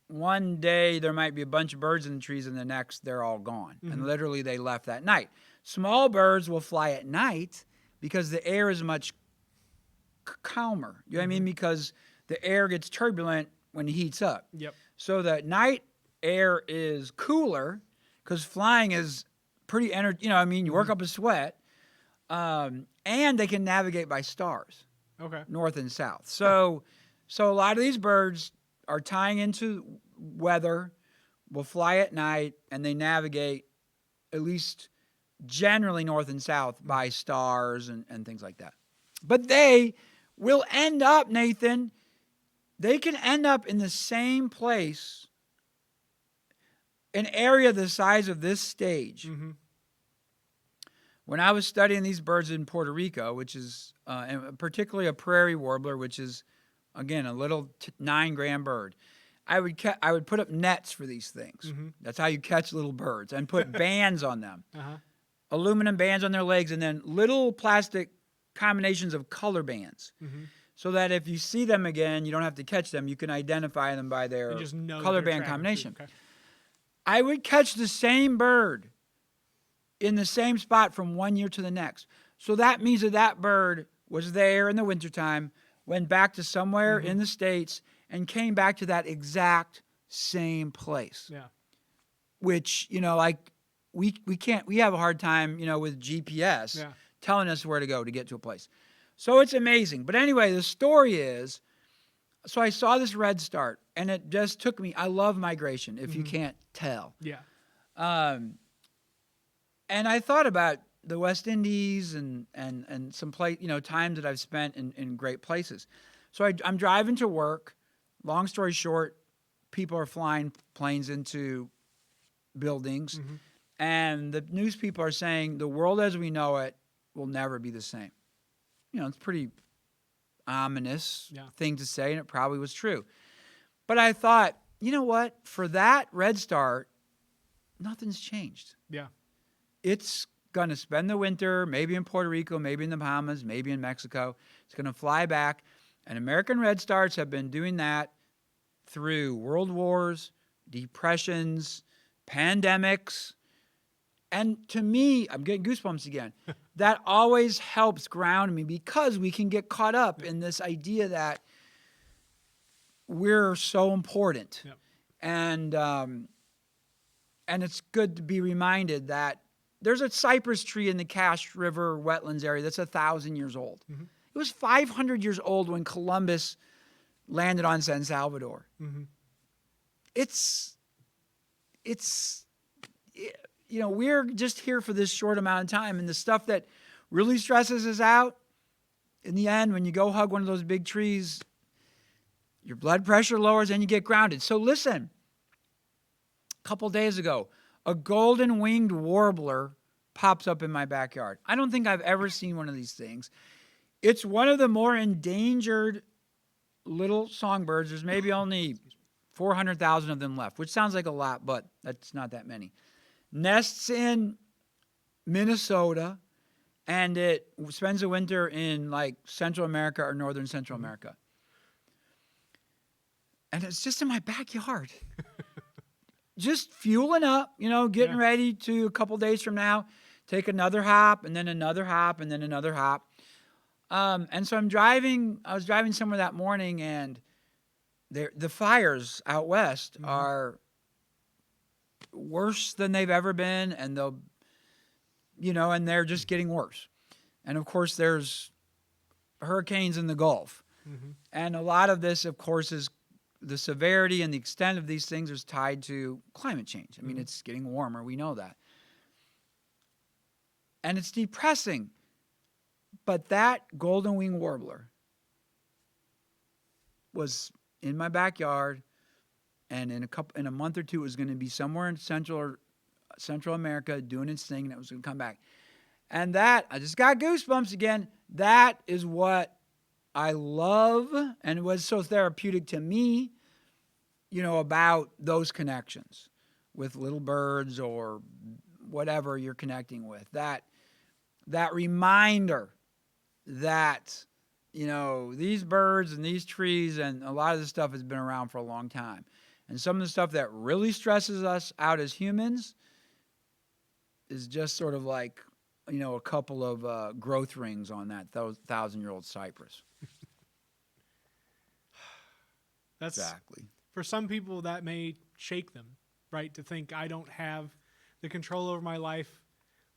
one day there might be a bunch of birds in the trees, and the next they're all gone. And literally they left that night. Small birds will fly at night because the air is much calmer. You know what I mean? Because the air gets turbulent when it heats up. Yep. So the night air is cooler because flying is pretty you know, I mean, you work up a sweat, and they can navigate by stars, Okay. north and south. So a lot of these birds are tying into weather, will fly at night, and they navigate at least generally north and south by stars and things like that. But they will end up, Nathan, they can end up in the same place, an area the size of this stage. Mm-hmm. When I was studying these birds in Puerto Rico, which is and particularly a prairie warbler, which is, again, a little 9-gram bird, I would put up nets for these things. Mm-hmm. That's how you catch little birds, and put bands on them, Uh-huh. aluminum bands on their legs, and then little plastic combinations of color bands. Mm-hmm. So that if you see them again, you don't have to catch them. You can identify them by their And just know color that they're band tracking combination. food. Okay. I would catch the same bird in the same spot from one year to the next. So that means that bird was there in the wintertime, went back to somewhere in the States, and came back to that exact same place. Yeah. Which, you know, like we have a hard time, you know, with GPS telling us where to go to get to a place. So it's amazing. But anyway, the story is, so I saw this red start, and it just took me. I love migration, if you can't tell. Yeah. And I thought about the West Indies and some times that I've spent in great places. So I'm driving to work. Long story short, people are flying planes into buildings, and the news people are saying the world as we know it will never be the same. You know, it's pretty ominous thing to say, and it probably was true. But I thought, you know what? For that red start, nothing's changed. Yeah. It's going to spend the winter, maybe in Puerto Rico, maybe in the Bahamas, maybe in Mexico. It's going to fly back. And American red starts have been doing that through world wars, depressions, pandemics. And to me, I'm getting goosebumps again. That always helps ground me, because we can get caught up in this idea that we're so important. Yep. And it's good to be reminded that there's a cypress tree in the Cache River wetlands area that's 1,000 years old. Mm-hmm. It was 500 years old when Columbus landed on San Salvador. Mm-hmm. It's you know, we're just here for this short amount of time, and the stuff that really stresses us out, in the end, when you go hug one of those big trees, your blood pressure lowers and you get grounded. So listen, a couple days ago, a golden-winged warbler pops up in my backyard. I don't think I've ever seen one of these things. It's one of the more endangered little songbirds. There's maybe only 400,000 of them left, which sounds like a lot, but that's not that many. Nests in Minnesota, and it spends the winter in like Central America or Northern Central America. And it's just in my backyard. Just fueling up, you know, getting ready to, a couple days from now, take another hop, and then another hop, and then another hop. And so I was driving somewhere that morning, and the fires out west are worse than they've ever been, and and they're just getting worse. And of course, there's hurricanes in the Gulf. Mm-hmm. And a lot of this, of course, is the severity and the extent of these things is tied to climate change. I mean, it's getting warmer. We know that. And it's depressing. But that golden wing warbler was in my backyard, and in a month or two, it was going to be somewhere in Central America doing its thing, and it was going to come back. And that, I just got goosebumps again. That is what I love, and it was so therapeutic to me, you know, about those connections with little birds or whatever you're connecting with. That reminder that, you know, these birds and these trees and a lot of this stuff has been around for a long time. And some of the stuff that really stresses us out as humans is just sort of like, you know, a couple of growth rings on that 1,000-year-old cypress. Exactly. For some people, that may shake them, right? To think I don't have the control over my life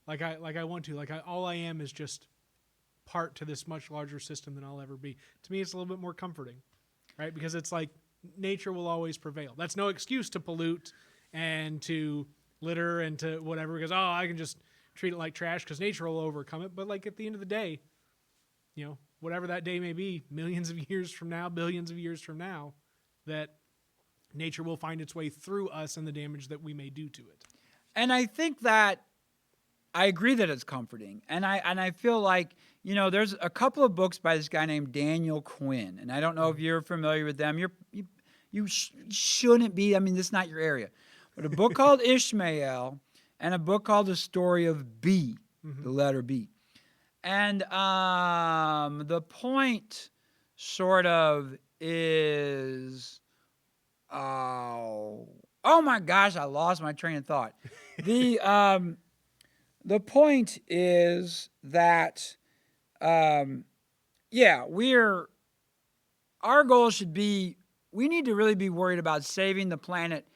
like I want to. All I am is just part to this much larger system than I'll ever be. To me, it's a little bit more comforting, right? Because it's like nature will always prevail. That's no excuse to pollute and to litter and to whatever, because, I can just treat it like trash because nature will overcome it. But like at the end of the day, whatever that day may be, millions of years from now, billions of years from now, that nature will find its way through us and the damage that we may do to it. And I think that I agree that it's comforting. And I feel like, there's a couple of books by this guy named Daniel Quinn. And I don't know if you're familiar with them. You shouldn't be. I mean, this is not your area. But a book called Ishmael and a book called The Story of B, the letter B. And the point sort of is, oh my gosh, I lost my train of thought. The point is that, our goal should be, we need to really be worried about saving the planet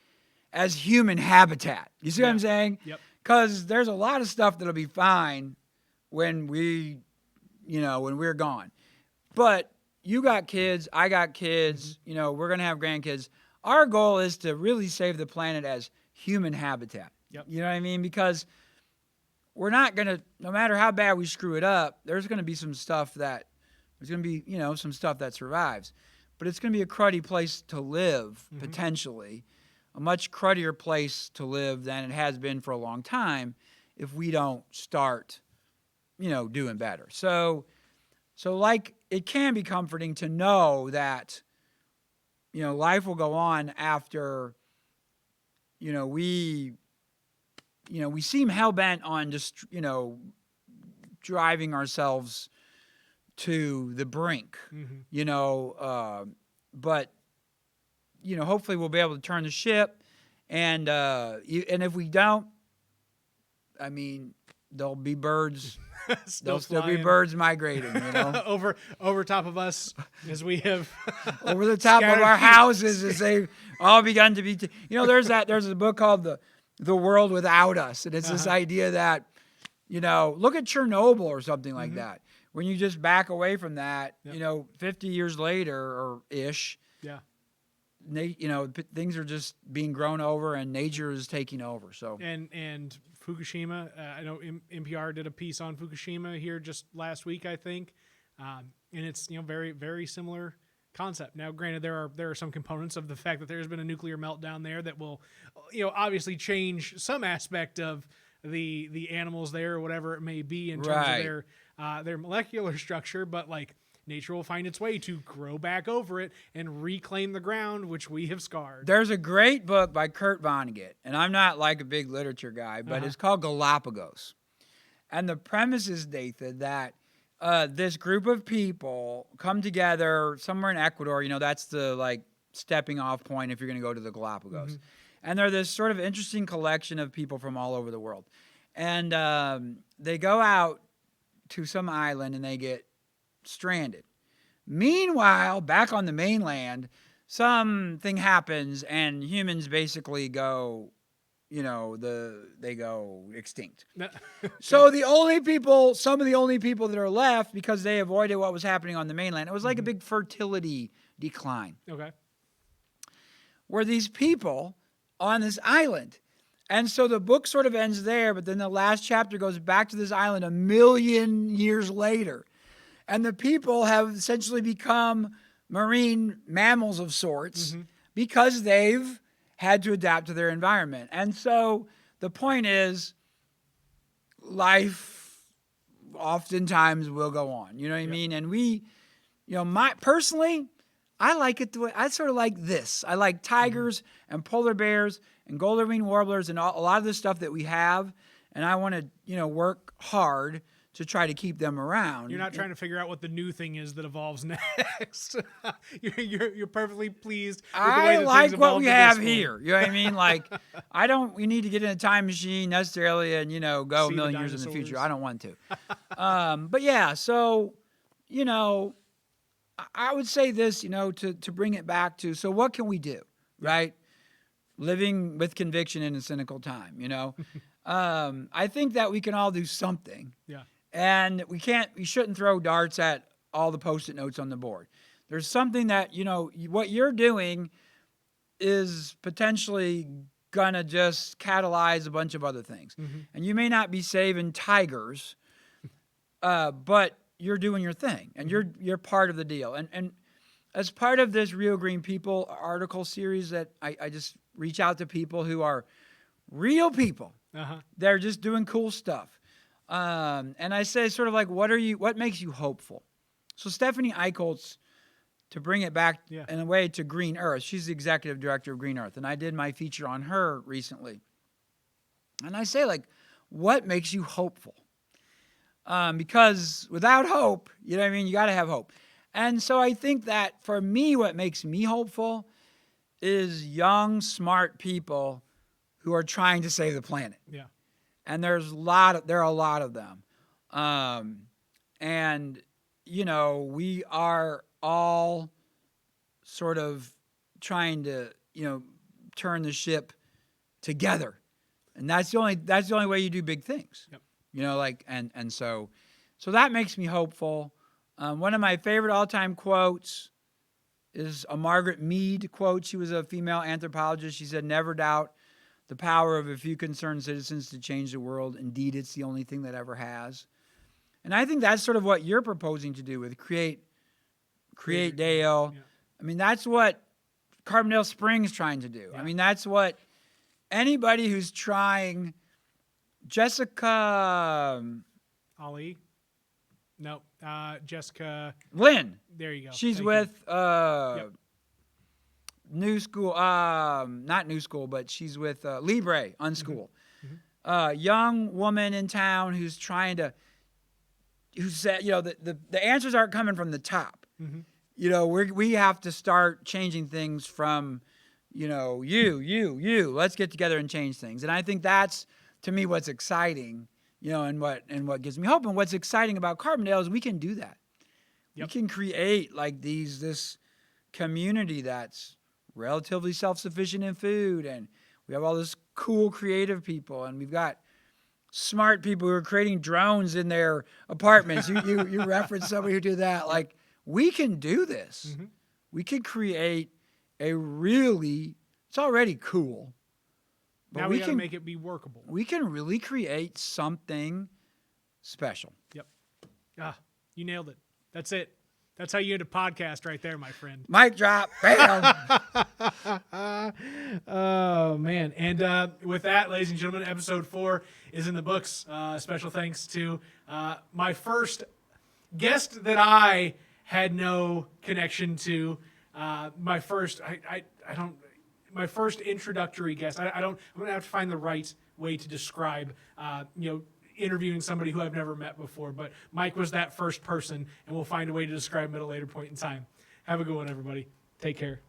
as human habitat. You see what I'm saying? Yep. Because there's a lot of stuff that'll be fine when we're gone. But you got kids, I got kids, we're going to have grandkids. Our goal is to really save the planet as human habitat. Yep. You know what I mean? Because we're not going to, no matter how bad we screw it up, there's going to be some stuff that survives. But it's going to be a cruddy place to live, potentially. A much cruddier place to live than it has been for a long time if we don't start, doing better. So like, it can be comforting to know that, life will go on after, we seem hell-bent on just, driving ourselves to the brink, but, hopefully we'll be able to turn the ship, and if we don't, I mean, there'll be birds. There'll still be birds migrating, over top of us as we have over the top of our houses as they've all begun to be. There's a book called The World Without Us, and it's this idea that, look at Chernobyl or something like that. When you just back away from that, 50 years later or ish, things are just being grown over and nature is taking over. So and Fukushima, I know NPR did a piece on Fukushima here just last week, I think, and it's very, very similar concept. Now, granted, there are some components of the fact that there's been a nuclear meltdown there that will, obviously change some aspect of the animals there or whatever it may be in terms of their molecular structure, but like, nature will find its way to grow back over it and reclaim the ground which we have scarred. There's a great book by Kurt Vonnegut, and I'm not like a big literature guy, but it's called Galapagos. And the premise is, Nathan, that this group of people come together somewhere in Ecuador. That's the stepping off point if you're going to go to the Galapagos. And they're this sort of interesting collection of people from all over the world. And they go out to some island and they get stranded. Meanwhile, back on the mainland, something happens and humans basically go, they go extinct. So some of the only people that are left, because they avoided what was happening on the mainland, it was like a big fertility decline. Okay. Were these people on this island. And so the book sort of ends there, but then the last chapter goes back to this island 1 million years later. And the people have essentially become marine mammals of sorts because they've had to adapt to their environment. And so the point is, life oftentimes will go on. You know what I mean? And we, personally, I like it the way, I sort of like this. I like tigers and polar bears and golden winged warblers and a lot of the stuff that we have. And I want to, work hard to try to keep them around. You're not trying to figure out what the new thing is that evolves next. you're perfectly pleased with the way that like things what we have point. here. You know what I mean? We need to get in a time machine necessarily and, go See a million years in the future. dinosaurs. I don't want to. But yeah, so, I would say this, to bring it back to, so what can we do, right? Living with conviction in a cynical time, I think that we can all do something. Yeah. And we shouldn't throw darts at all the Post-it notes on the board. There's something that, what you're doing is potentially gonna just catalyze a bunch of other things. Mm-hmm. And you may not be saving tigers, but you're doing your thing, and you're part of the deal. And as part of this Real Green People article series that I just reach out to people who are real people. They're just doing cool stuff. And I say sort of like, what makes you hopeful? So Stephanie Eicholtz, to bring it back in a way to Green Earth, she's the executive director of Green Earth, and I did my feature on her recently. And I say, like, what makes you hopeful? Because without hope, you know what I mean? You got to have hope. And so I think that for me, what makes me hopeful is young, smart people who are trying to save the planet. Yeah. And there are a lot of them. And, we are all sort of trying to, turn the ship together. And that's the only way you do big things. Yep. And so that makes me hopeful. One of my favorite all-time quotes is a Margaret Mead quote. She was a female anthropologist. She said, "Never doubt the power of a few concerned citizens to change the world. Indeed, it's the only thing that ever has." And I think that's sort of what you're proposing to do with Create Dale. Yeah. I mean, that's what Carbondale Springs trying to do. Yeah. I mean, that's what anybody who's trying. Jessica Ali? No. Jessica Lynn. There you go. She's Thank with Yep. New School, not New School, but she's with Libre Unschool. Young woman in town who's trying to, who said, the answers aren't coming from the top. We have to start changing things from, you. Let's get together and change things. And I think that's, to me, what's exciting, and what gives me hope. And what's exciting about Carbondale is we can do that. Yep. We can create like this community that's relatively self-sufficient in food, and we have all this cool creative people, and we've got smart people who are creating drones in their apartments. You referenced somebody who did that. Like, we can do this. We can create it's already cool. But now we got to make it be workable. We can really create something special. Yep. You nailed it. That's it. That's how you end a podcast right there, my friend. Mic drop. Bam. Oh, man. And with that, ladies and gentlemen, episode 4 is in the books. Special thanks to my first guest that I had no connection to. My first introductory guest. I'm going to have to find the right way to describe, interviewing somebody who I've never met before. But Mike was that first person, and we'll find a way to describe him at a later point in time. Have a good one, everybody. Take care.